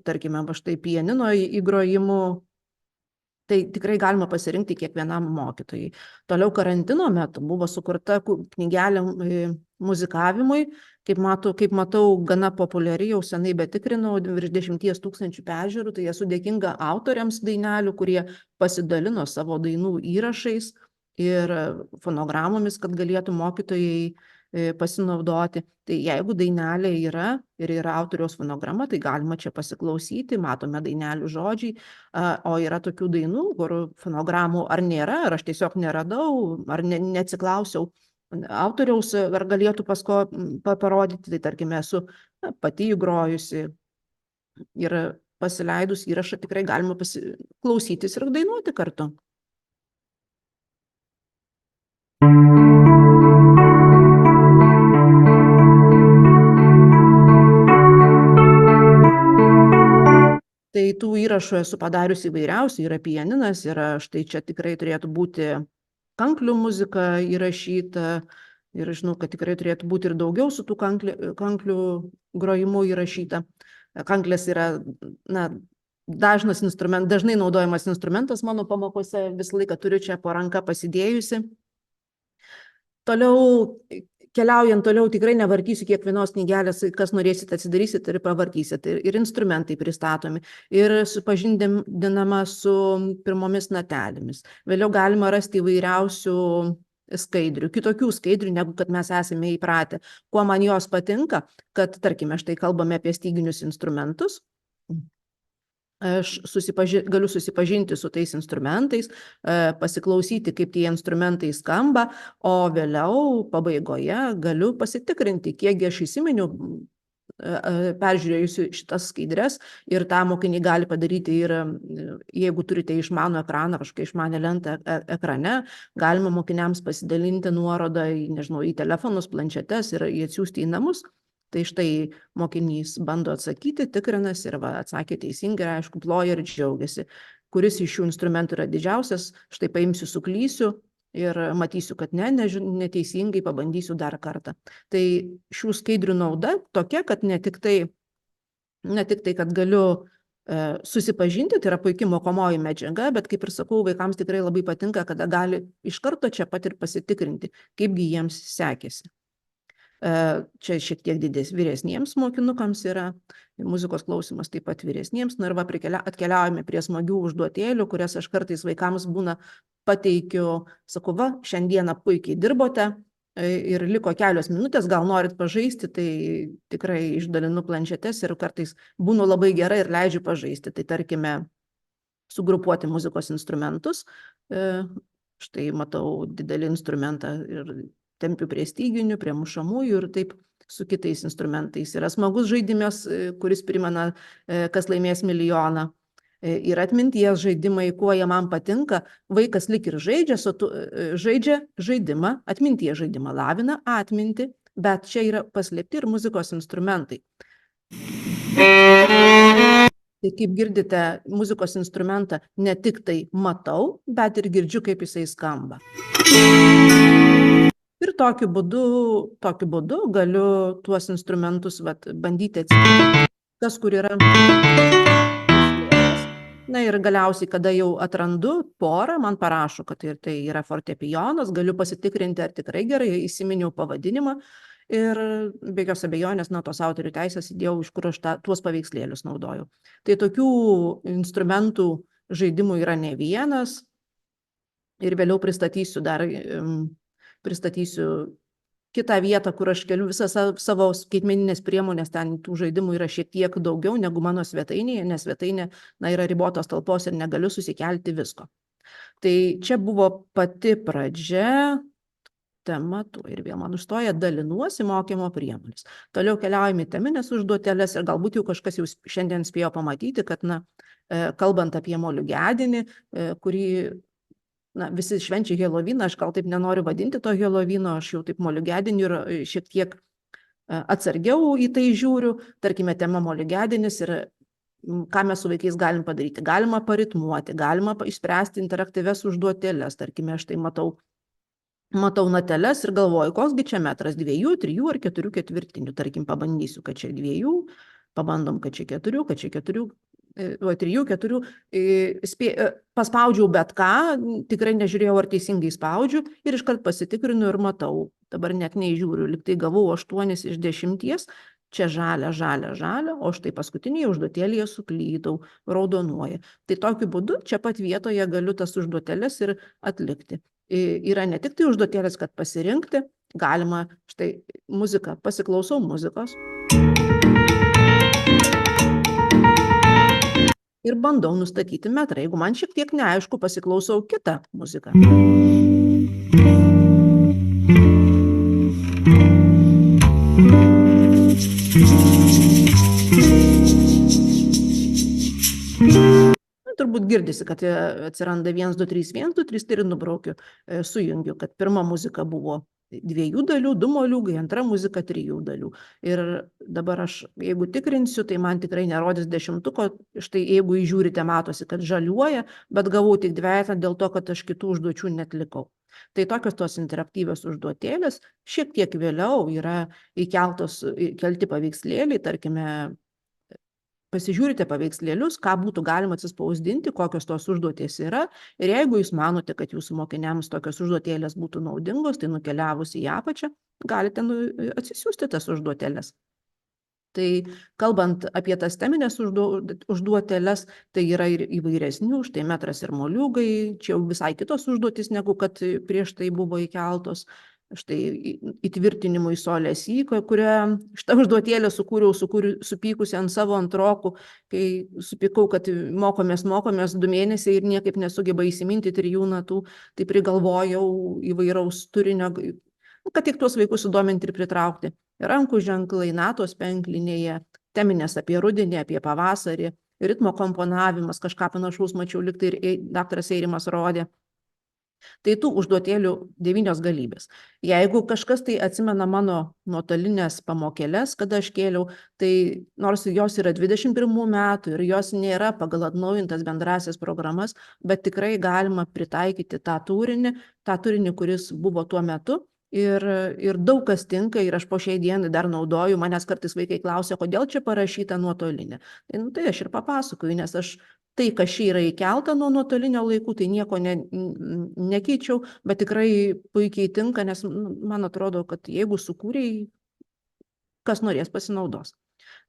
tarkime, štai pianino įgrojimu. Tai tikrai galima pasirinkti kiekvienam mokytojui. Toliau karantino metu buvo sukurta knygelė muzikavimui, kaip matau, gana populiari, jau senai betikrinau, virš 10 000 peržiūrų, tai esu dėkinga autoriams dainelių, kurie pasidalino savo dainų įrašais ir fonogramomis, kad galėtų mokytojai pasinaudoti. Tai jeigu dainelė yra ir yra autoriaus fonograma, tai galima čia pasiklausyti, matome dainelių žodžiai, o yra tokių dainų, kur fonogramų ar nėra, ar aš tiesiog neradau, ar neatsiklausiau autoriaus, ar galėtų pasko parodyti, tai tarkime esu pati įgrojusi ir pasileidus įrašą tikrai galima klausytis ir dainuoti kartu. Tai tų įrašų esu padariusi įvairiausių, yra pianinas, yra štai čia tikrai turėtų būti kanklių muzika įrašyta ir žinau, kad tikrai turėtų būti ir daugiau su tų kanklių grojimu įrašyta. Kanklės yra dažnai naudojamas instrumentas mano pamokose, visą laiką turiu čia po ranka pasidėjusi. Toliau, keliaujant toliau, tikrai nevartysiu kiekvienos knygelės, kas norėsit atsidarysit ir pavartysit. Ir instrumentai pristatomi, ir supažindinama su pirmomis natelėmis. Vėliau galima rasti įvairiausių skaidrių, kitokių skaidrių, negu kad mes esame įpratę. Kuo man jos patinka, kad, tarkime, štai kalbame apie styginius instrumentus. Aš galiu susipažinti su tais instrumentais, pasiklausyti, kaip tie instrumentai skamba, o vėliau pabaigoje galiu pasitikrinti, kiek aš įsiminiau, peržiūrėjusi šitas skaidres, ir tą mokinį gali padaryti ir jeigu turite išmanų ekraną, kažkokią išmanę lentą ekrane, galima mokiniams pasidalinti nuorodą į telefonus, planšetes ir atsiųsti į namus. Tai štai mokinys bando atsakyti, tikrinasi ir atsakė teisingai ir aišku ploja ir džiaugiasi. Kuris iš šių instrumentų yra didžiausias, štai paimsiu, suklysiu ir matysiu, kad neteisingai, pabandysiu dar kartą. Tai šių skaidrių nauda tokia, kad ne tik tai ne tik tai, kad galiu susipažinti, tai yra puikia mokomoji medžiaga, bet kaip ir sakau, vaikams tikrai labai patinka, kada gali iš karto čia pat ir pasitikrinti, kaipgi jiems sekėsi. Čia šiek tiek vyresniems mokinukams yra, muzikos klausimas taip pat vyresniems, ir va atkeliaujame prie smagių užduotėlių, kurias aš kartais vaikams būna pateikiu, sakau, va, šiandieną puikiai dirbote ir liko kelios minutės, gal norit pažaisti, tai tikrai išdalinu planšetes ir kartais būnu labai gerai ir leidžiu pažaisti. Tai tarkime, sugrupuoti muzikos instrumentus, štai matau didelį instrumentą ir tempiu prie styginių, prie mušamųjų ir taip su kitais instrumentais. Yra smagus žaidimas, kuris primena, kas laimės milijoną. Ir atminties žaidimai, kuo jie man patinka, vaikas lik ir žaidžia žaidimą, atminties žaidimą, lavina atmintį, bet čia yra paslėpti ir muzikos instrumentai. Tai kaip girdite, muzikos instrumentą ne tik tai matau, bet ir girdžiu, kaip jisai skamba. Ir tokiu būdu galiu tuos instrumentus bandyti atskirti, kas kur yra. Na ir galiausiai, kada jau atrandu porą, man parašo, kad tai yra fortepijonas, galiu pasitikrinti, ar tikrai gerai įsiminiau pavadinimą ir be jokios abejonės, tos autorių teisės įdėjau, iš kur aš tuos paveikslėlius naudoju. Tai tokių instrumentų žaidimų yra ne vienas ir vėliau pristatysiu kitą vietą, kur aš keliu visą savo skaitmeninės priemonės, ten tų žaidimų yra šiek tiek daugiau negu mano svetainėje, nes svetainė yra ribotos talpos ir negaliu susikelti visko. Tai čia buvo pati pradžia, tema, ir vėl man užstoja, dalinuosi mokymo priemonės. Toliau keliaujame į teminės užduotėlės ir galbūt jau kažkas jau šiandien spėjo pamatyti, kad, kalbant apie moliūgedinį, kurį visi švenčia Helovyną, aš gal taip nenoriu vadinti to Helovyno, aš jau taip moliūgediniu ir šiek tiek atsargiau į tai žiūriu. Tarkime, tema moliūgedinis ir ką mes su vaikais galim padaryti. Galima paritmuoti, galima išspręsti interaktyvias užduotėlės. Tarkime, aš tai matau nateles ir galvoju, koksgi čia metras, 2, 3 ar 4 ketvirtinių. Tarkim, pabandysiu, kad čia 2, pabandom, kad čia 4, kad čia 4. 3, 4, paspaudžiau bet ką, tikrai nežiūrėjau, ar teisingai spaudžiu ir iškart pasitikrinu ir matau, dabar net neįžiūriu, lyg tai gavau 8 iš 10, čia žalia, o štai paskutinėje užduotėlėje suklydau, raudonuoja. Tai tokiu būdu čia pat vietoje galiu tas užduotėlės ir atlikti. Yra ne tik tai užduotėlės, kad pasirinkti, galima štai muziką, pasiklausau muzikos. Ir bandau nustatyti metrą. Jeigu man šiek tiek neaišku, pasiklausau kitą muziką. Turbūt girdisi, kad atsiranda 1, 2, 3, 1, 2, 3 ir nubraukiu, sujungiu, kad pirma muzika buvo 2 dalių, 2 moliūgai, antra muzika 3 dalių. Ir dabar aš, jeigu tikrinsiu, tai man tikrai nerodys 10, štai jeigu įžiūrite, matosi, kad žaliuoja, bet gavau tik 2 dėl to, kad aš kitų užduočių netlikau. Tai tokios tos interaktyvios užduotėlės, šiek tiek vėliau yra įkelti paveikslėliai, tarkime, pasižiūrite paveikslėlius, ką būtų galima atsispausdinti, kokios tos užduotės yra. Ir jeigu jūs manote, kad jūsų mokiniams tokios užduotėlės būtų naudingos, tai nukeliavus į apačią, galite atsisiųsti tas užduotėlės. Tai kalbant apie tas teminės užduotėlės, tai yra ir įvairesnių, štai metras ir moliūgai, čia jau visai kitos užduotys, negu kad prieš tai buvo įkeltos. Štai įtvirtinimui solės į, kurią šitą užduotėlę sukūriau supykusi ant savo antrokų, kai supykau, kad mokomės 2 mėnesiai ir niekaip nesugeba įsiminti 3 natų, tai prigalvojau įvairaus turinio, kad tik tuos vaikus sudominti ir pritraukti. Rankų ženklai, natos penklinėje, teminės apie rudenį, apie pavasarį, ritmo komponavimas, kažką panašaus mačiau, lyg tai ir daktaras Eirimas rodė. Tai tų užduotėlių 9 galybės. Jeigu kažkas tai atsimena mano nuotolinės pamokėlės, kada aš kėliau, tai nors jos yra 21 metų ir jos nėra pagal atnaujintas bendrasias programas, bet tikrai galima pritaikyti tą turinį, kuris buvo tuo metu ir daug kas tinka ir aš po šiai dienai dar naudoju, manęs kartais vaikai klausia, kodėl čia parašyta nuotolinė. Tai aš ir papasakoju, nes aš tai, kas čia yra įkelta nuo nuotolinio laikų, tai nieko nekeičiau, bet tikrai puikiai tinka, nes man atrodo, kad jeigu sukūrei, kas norės pasinaudos.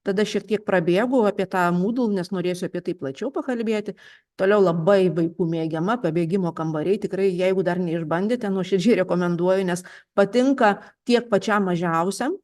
Tada šiek tiek prabėgu apie tą Moodle, nes norėsiu apie tai plačiau pakalbėti. Toliau labai vaikų mėgiama pabėgimo kambariai. Tikrai, jeigu dar neišbandėte, nuoširdžiai rekomenduoju, nes patinka tiek pačiam mažiausiam,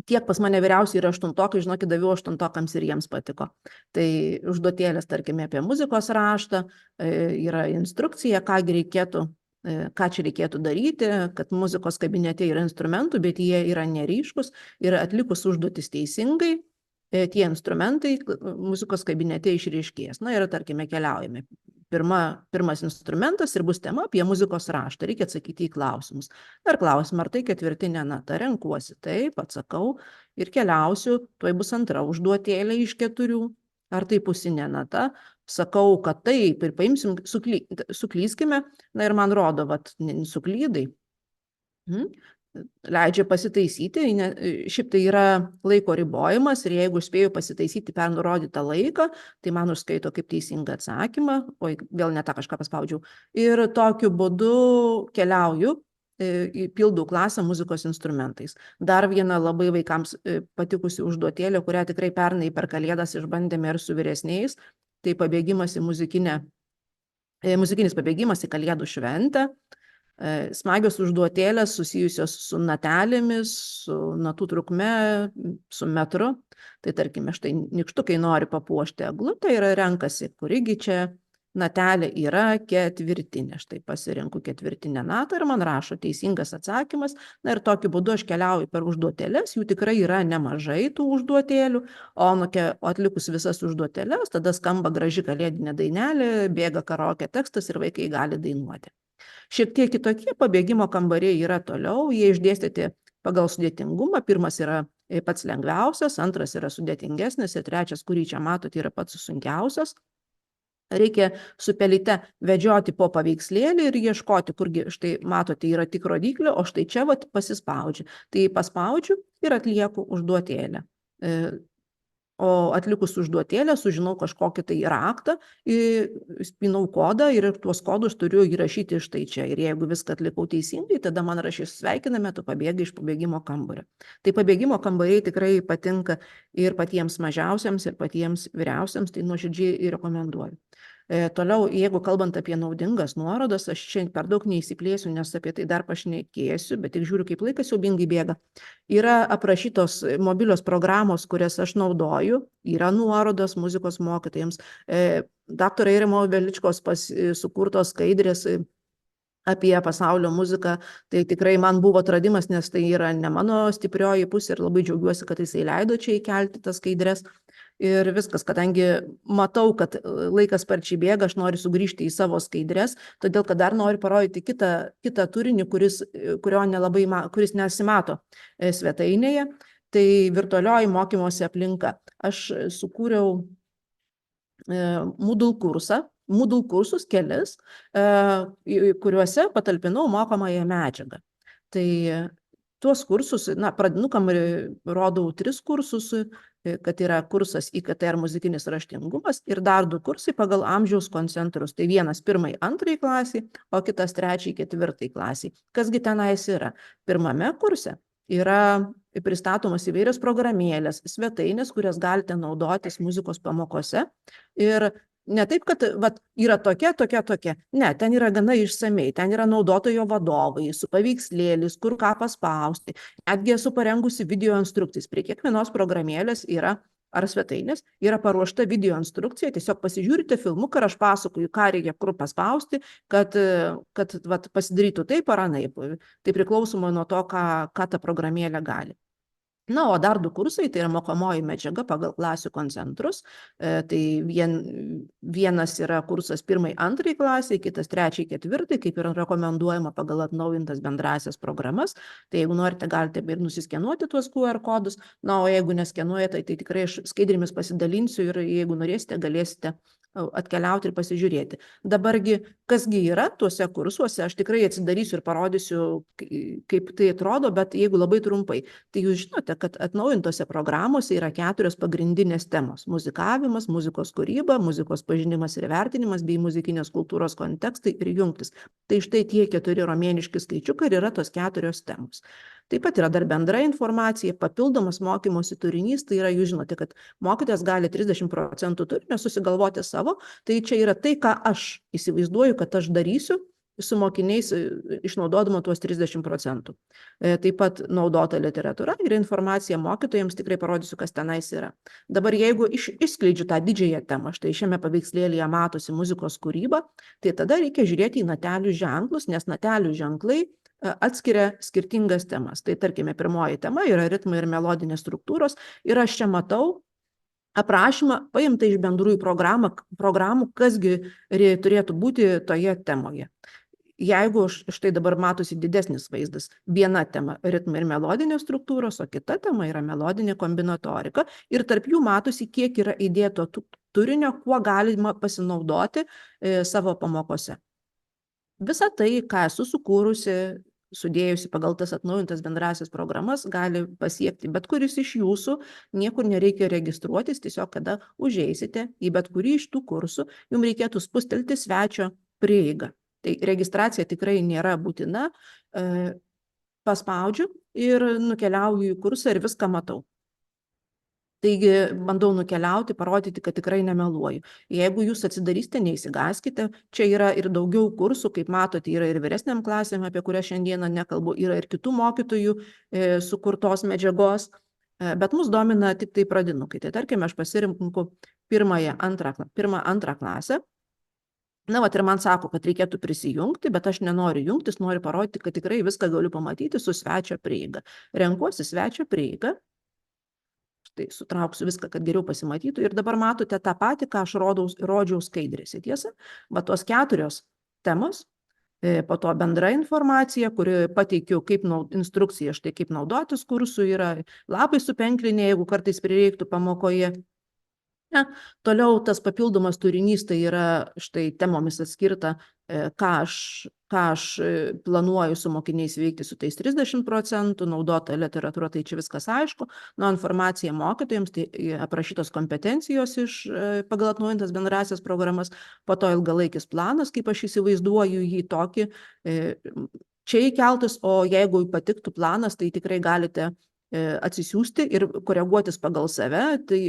tiek pas mane vyriausiai yra 8-okai, žinokit, daviau 8-okams ir jiems patiko. Tai užduotėlės, tarkime, apie muzikos raštą, yra instrukcija, ką čia reikėtų daryti, kad muzikos kabinete yra instrumentų, bet jie yra neryškus ir atlikus užduotis teisingai, tie instrumentai muzikos kabinete išryškės. Na ir, tarkime, keliaujame. Pirmas instrumentas ir bus tema apie muzikos raštą. Reikia atsakyti į klausimus. Ir klausimą, ar tai ketvirtinė nata, renkuosi. Taip, atsakau ir keliausiu, tuoj bus antra užduotėlė iš 4. Ar tai pusinė nata, sakau, kad taip, ir paimsim, suklyskime, na ir man rodo, suklydai. Leidžia pasitaisyti, šiaip tai yra laiko ribojimas ir jeigu spėju pasitaisyti per nurodytą laiką, tai man užskaito kaip teisingą atsakymą, oi, vėl ne tą kažką paspaudžiau. Ir tokiu būdu keliauju, pildau klasę muzikos instrumentais. Dar viena labai vaikams patikusi užduotėlė, kurią tikrai pernai per Kalėdas išbandėme ir su vyresniais, tai muzikinis pabėgimas į Kalėdų šventę. Smagios užduotėlės susijusios su natelėmis, su natų trukme, su metru. Tai tarkime, štai nykštukai nori papuošti eglutę ir renkasi, kurigi čia natelė yra ketvirtinė. Štai pasirinku ketvirtinę natą ir man rašo teisingas atsakymas. Na ir tokiu būdu aš keliauju per užduotėlės, jų tikrai yra nemažai tų užduotėlių, o atlikus visas užduotėlės, tada skamba graži kalėdinė dainelė, bėga karaoke tekstas ir vaikai gali dainuoti. Šiek tiek kitokie pabėgimo kambariai yra toliau, jie išdėstyti pagal sudėtingumą. Pirmas yra pats lengviausias, antras yra sudėtingesnis ir trečias, kurį čia matote, yra pats sunkiausias. Reikia su pelyte vedžioti po paveikslėlį ir ieškoti, kurgi, štai matote, yra tik rodiklė, o štai čia pasispaudžiu. Tai paspaudžiu ir atlieku užduotėlę. O atlikus užduotėlę sužinau kažkokį tai raktą, spinau kodą ir tuos kodus turiu įrašyti štai čia. Ir jeigu viską atlikau teisingai, tada man rašys sveikiname, tu pabėgai iš pabėgimo kambario. Tai pabėgimo kambariai tikrai patinka ir patiems mažiausiams, ir patiems vyriausiams, tai nuoširdžiai rekomenduoju. Toliau, jeigu kalbant apie naudingas nuorodas, aš čia per daug neįsiplėsiu, nes apie tai dar pašnekėsiu, bet tik žiūriu, kaip laikas siaubingai bėga. Yra aprašytos mobilios programos, kurias aš naudoju, yra nuorodos muzikos mokytojams. Dr. Eirimo Veličkos sukurtos skaidrės apie pasaulio muziką, tai tikrai man buvo atradimas, nes tai yra ne mano stiprioji pusė ir labai džiaugiuosi, kad jisai leido čia įkelti tas skaidrės. Ir viskas, kadangi matau, kad laikas sparčiai bėga, aš noriu sugrįžti į savo skaidrės, todėl kad dar noriu parodyti kitą turinį, kuris nesimato svetainėje, tai virtualioji mokymosi aplinka. Aš sukūriau Moodle kursus kelis, kuriuose patalpinau mokomąją medžiagą. Tai tuos kursus, pradinukam rodau 3 kursus, kad yra kursas IKT ir muzikinis raštingumas ir dar 2 kursai pagal amžiaus koncentrus. Tai vienas 1-2 klasiai, o kitas 3-4 klasiai. Kasgi tenais yra? Pirmame kurse yra pristatomas įvairios programėlės, svetainės, kurias galite naudotis muzikos pamokose. Ir ne taip, kad yra tokia. Ne, ten yra gana išsamei. Ten yra naudotojo vadovai, su paveikslėlis, kur ką paspausti. Netgi esu parengusi video instrukcijas. Prie kiekvienos programėlės ar svetainės yra paruošta video instrukcija. Tiesiog pasižiūrite filmuką ir aš pasakoju, ką reikia kur paspausti, kad pasidarytų taip ar anaip. Tai priklausomai nuo to, ką ta programėlė gali. Na, o dar 2 kursai, tai yra mokomoji medžiaga pagal klasių koncentrus. Tai vienas yra kursas 1-2 klasiai, kitas 3-4, kaip yra rekomenduojama pagal atnaujintas bendrasias programas. Tai jeigu norite, galite ir nusiskenuoti tuos QR kodus. Na, o jeigu neskenuojate, tai tikrai aš skaidrėmis pasidalinsiu ir jeigu norėsite, galėsite atkeliauti ir pasižiūrėti. Dabargi, kasgi yra tuose kursuose, aš tikrai atsidarysiu ir parodysiu, kaip tai atrodo, bet jeigu labai trumpai, tai jūs žinote, kad atnaujintose programose yra 4 pagrindinės temos: muzikavimas, muzikos kūryba, muzikos pažinimas ir vertinimas bei muzikinės kultūros kontekstai ir jungtis. Tai štai tie 4 romėniški skaičiukai ir yra tos 4 temos. Taip pat yra dar bendra informacija, papildomas mokymosi turinys, tai yra, jūs žinote, kad mokytojas gali 30% turinio susigalvoti savo, tai čia yra tai, ką aš įsivaizduoju, kad aš darysiu su mokiniais, išnaudodama tuos 30%. Taip pat naudota literatūra ir informacija mokytojams, tikrai parodysiu, kas tenais yra. Dabar jeigu išskleidžiu tą didžiąją temą, štai šiame paveikslėlyje matosi muzikos kūryba, tai tada reikia žiūrėti į natelių ženklus, nes natelių ženklai atskiria skirtingas temas. Tai tarkime, pirmoji tema yra ritmai ir melodinės struktūros ir aš čia matau aprašymą paimtą iš bendrųjų programų, kasgi turėtų būti toje temoje. Jeigu štai dabar matosi didesnis vaizdas, viena tema ritmai ir melodinės struktūros, o kita tema yra melodinė kombinatorika ir tarp jų matosi, kiek yra įdėto turinio, kuo galima pasinaudoti savo pamokose. Visa tai, ką esu sukūrusi, sudėjusi pagal tas atnaujintas bendrasias programas, gali pasiekti bet kuris iš jūsų, niekur nereikia registruotis, tiesiog kada užeisite į bet kurį iš tų kursų, jums reikėtų spustelti svečio prieigą. Tai registracija tikrai nėra būtina, paspaudžiu ir nukeliauju į kursą ir viską matau. Taigi bandau nukeliauti, parodyti, kad tikrai nemeluoju. Jeigu jūs atsidarysite, neįsigaskite, čia yra ir daugiau kursų, kaip matote, yra ir vyresniam klasėm, apie kurią šiandieną nekalbu, yra ir kitų mokytojų sukurtos medžiagos, bet mus domina tik tai pradinukai. Tai tarkime, aš pasirinku pirmą, antrą klasę. Na, vat ir man sako, kad reikėtų prisijungti, bet aš nenoriu jungtis, noriu parodyti, kad tikrai viską galiu pamatyti su svečio prieiga. Renkuosi svečio prieigą. Tai sutrauksiu viską, kad geriau pasimatytų. Ir dabar matote tą patį, ką aš rodžiau skaidrėse. Tiesa, va tos 4 temos, po to bendra informacija, kuri pateikiu kaip instrukcija, štai kaip naudotis kursų, yra lapai supenklinė, jeigu kartais prireiktų pamokoje. Toliau tas papildomas turinys, tai yra štai temomis atskirta, ką aš planuoju su mokiniais veikti su tais 30%, naudota literatūra, tai čia viskas aišku, informacija mokytojams, tai aprašytos kompetencijos pagal atnaujintas bendrasias programas, po to ilgalaikis planas, kaip aš įsivaizduoju jį tokį, čia įkeltas, o jeigu patiktų planas, tai tikrai galite atsisiųsti ir koreguotis pagal save, tai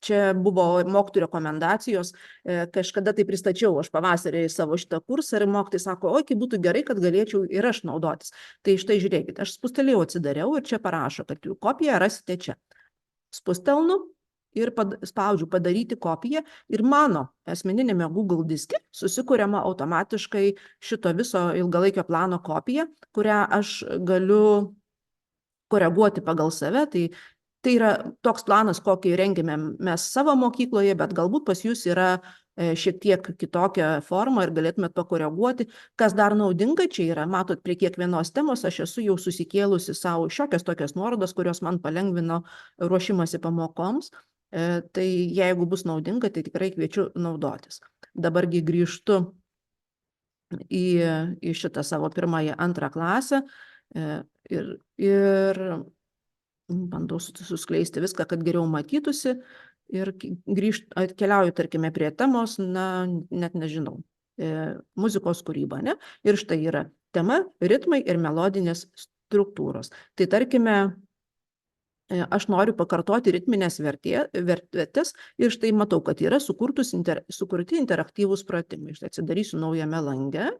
čia buvo mokytojų rekomendacijos, kažkada tai pristačiau aš pavasarį savo šitą kursą ir mokytojai sako, oi, kaip būtų gerai, kad galėčiau ir aš naudotis. Tai štai žiūrėkite, aš spustelėjau, atsidariau ir čia parašo, kad kopiją rasite čia. Spustelnu ir spaudžiu padaryti kopiją ir mano asmeninėme Google diske susikuriama automatiškai šito viso ilgalaikio plano kopija, kurią aš galiu koreguoti pagal save. Tai yra toks planas, kokį rengiame mes savo mokykloje, bet galbūt pas jūs yra šiek tiek kitokia forma ir galėtumėt pakoreguoti. Kas dar naudinga čia yra, matot, prie kiekvienos temos aš esu jau susikėlusi savo šiokias tokias nuorodas, kurios man palengvino ruošimasi pamokoms. Tai jeigu bus naudinga, tai tikrai kviečiu naudotis. Dabargi grįžtu į šitą savo pirmąją, antrą klasę ir bandau suskleisti viską, kad geriau matytųsi ir atkeliauju, tarkime, prie temos, net nežinau, muzikos kūryba, ne? Ir štai yra tema ritmai ir melodinės struktūros. Tai tarkime, aš noriu pakartoti ritminės vertės ir štai matau, kad yra sukurti interaktyvūs pratimai. Štai atsidarysiu naujame lange.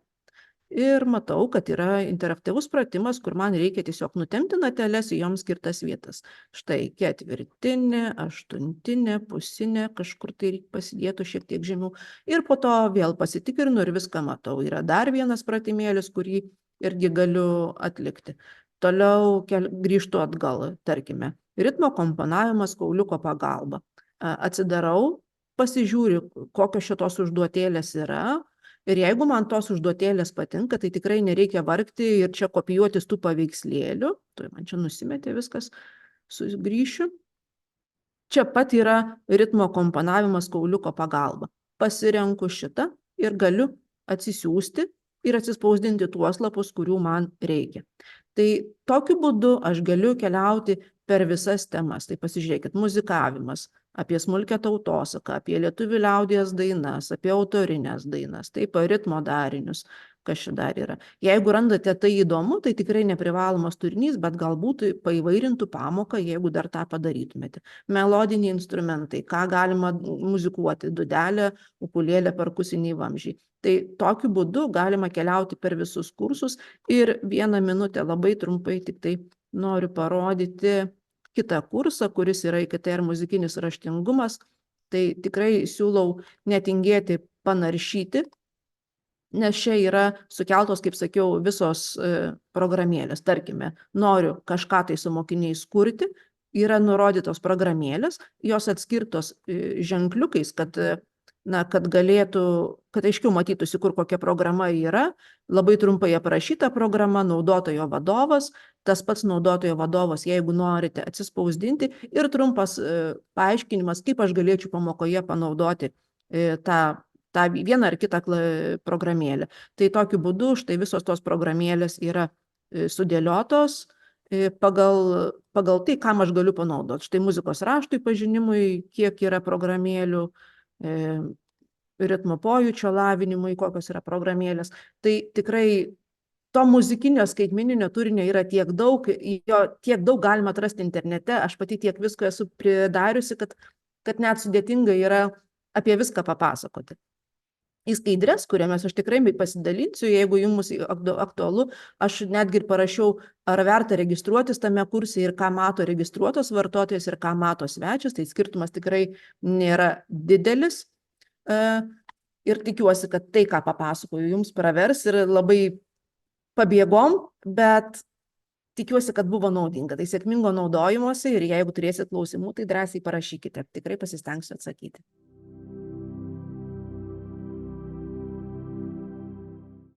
Ir matau, kad yra interaktyvus pratimas, kur man reikia tiesiog nutempti nateles į joms skirtas vietas. Štai ketvirtinė, aštuntinė, pusinė, kažkur tai pasidėtų šiek tiek žemiau. Ir po to vėl pasitikrinu ir viską matau. Yra dar vienas pratimėlis, kurį irgi galiu atlikti. Toliau grįžtu atgal, tarkime, ritmo komponavimas kauliuko pagalba. Atsidarau, pasižiūriu, kokios šitos užduotėlės yra. Ir jeigu man tos užduotėlės patinka, tai tikrai nereikia vargti ir čia kopijuotis tų paveikslėlių. Tai man čia nusimetė viskas, sugrįšiu. Čia pat yra ritmo komponavimas kauliuko pagalba. pasirenku šitą ir galiu atsisiųsti ir atsispausdinti tuos lapus, kurių man reikia. Tai tokiu būdu aš galiu keliauti per visas temas. Tai pasižiūrėkit, muzikavimas, apie smulkią tautosaką, apie lietuvių liaudies dainas, apie autorinės dainas, taip, ritmo darinius, kas čia dar yra. Jeigu randate tai įdomu, tai tikrai neprivalomas turinys, bet galbūt paįvairintų pamoką, jeigu dar tą padarytumėte. Melodiniai instrumentai, ką galima muzikuoti, dūdelė, ukulėlė, perkusiniai vamzdžiai. Tai tokiu būdu galima keliauti per visus kursus ir 1 minutę labai trumpai tik tai noriu parodyti kitą kursą, kuris yra IKT ir muzikinis raštingumas. Tai tikrai siūlau netingėti panaršyti, nes čia yra sukeltos, kaip sakiau, visos programėlės. Tarkime, noriu kažką tai su mokiniais kurti, yra nurodytos programėlės, jos atskirtos ženkliukais, kad galėtų, kad aiškiau matytųsi, kur kokia programa yra, labai trumpai aprašyta programa, naudotojo vadovas, tas pats naudotojo vadovas, jeigu norite atsispausdinti, ir trumpas paaiškinimas, kaip aš galėčiau pamokoje panaudoti tą vieną ar kitą programėlę. Tai tokiu būdu štai visos tos programėlės yra sudėliotos pagal tai, kam aš galiu panaudoti. Štai muzikos raštui pažinimui, kiek yra programėlių, ritmo pojūčio lavinimui, kokios yra programėlės. Tai tikrai to muzikinio skaitmeninio turinio yra tiek daug, jo tiek daug galima atrasti internete, aš pati tiek visko esu pridariusi, kad net sudėtinga yra apie viską papasakoti. Į skaidres, kuriamis aš tikrai pasidalinsiu, jeigu jums aktualu, aš netgi ir parašiau, ar verta registruotis tame kurse ir ką mato registruotos vartotojas ir ką mato svečias, tai skirtumas tikrai nėra didelis. Ir tikiuosi, kad tai, ką papasakoju, jums pravers ir labai pabėgom, bet tikiuosi, kad buvo naudinga. Tai sėkmingo naudojimosi ir jeigu turėsit klausimų, tai drąsiai parašykite. Tikrai pasistengsiu atsakyti.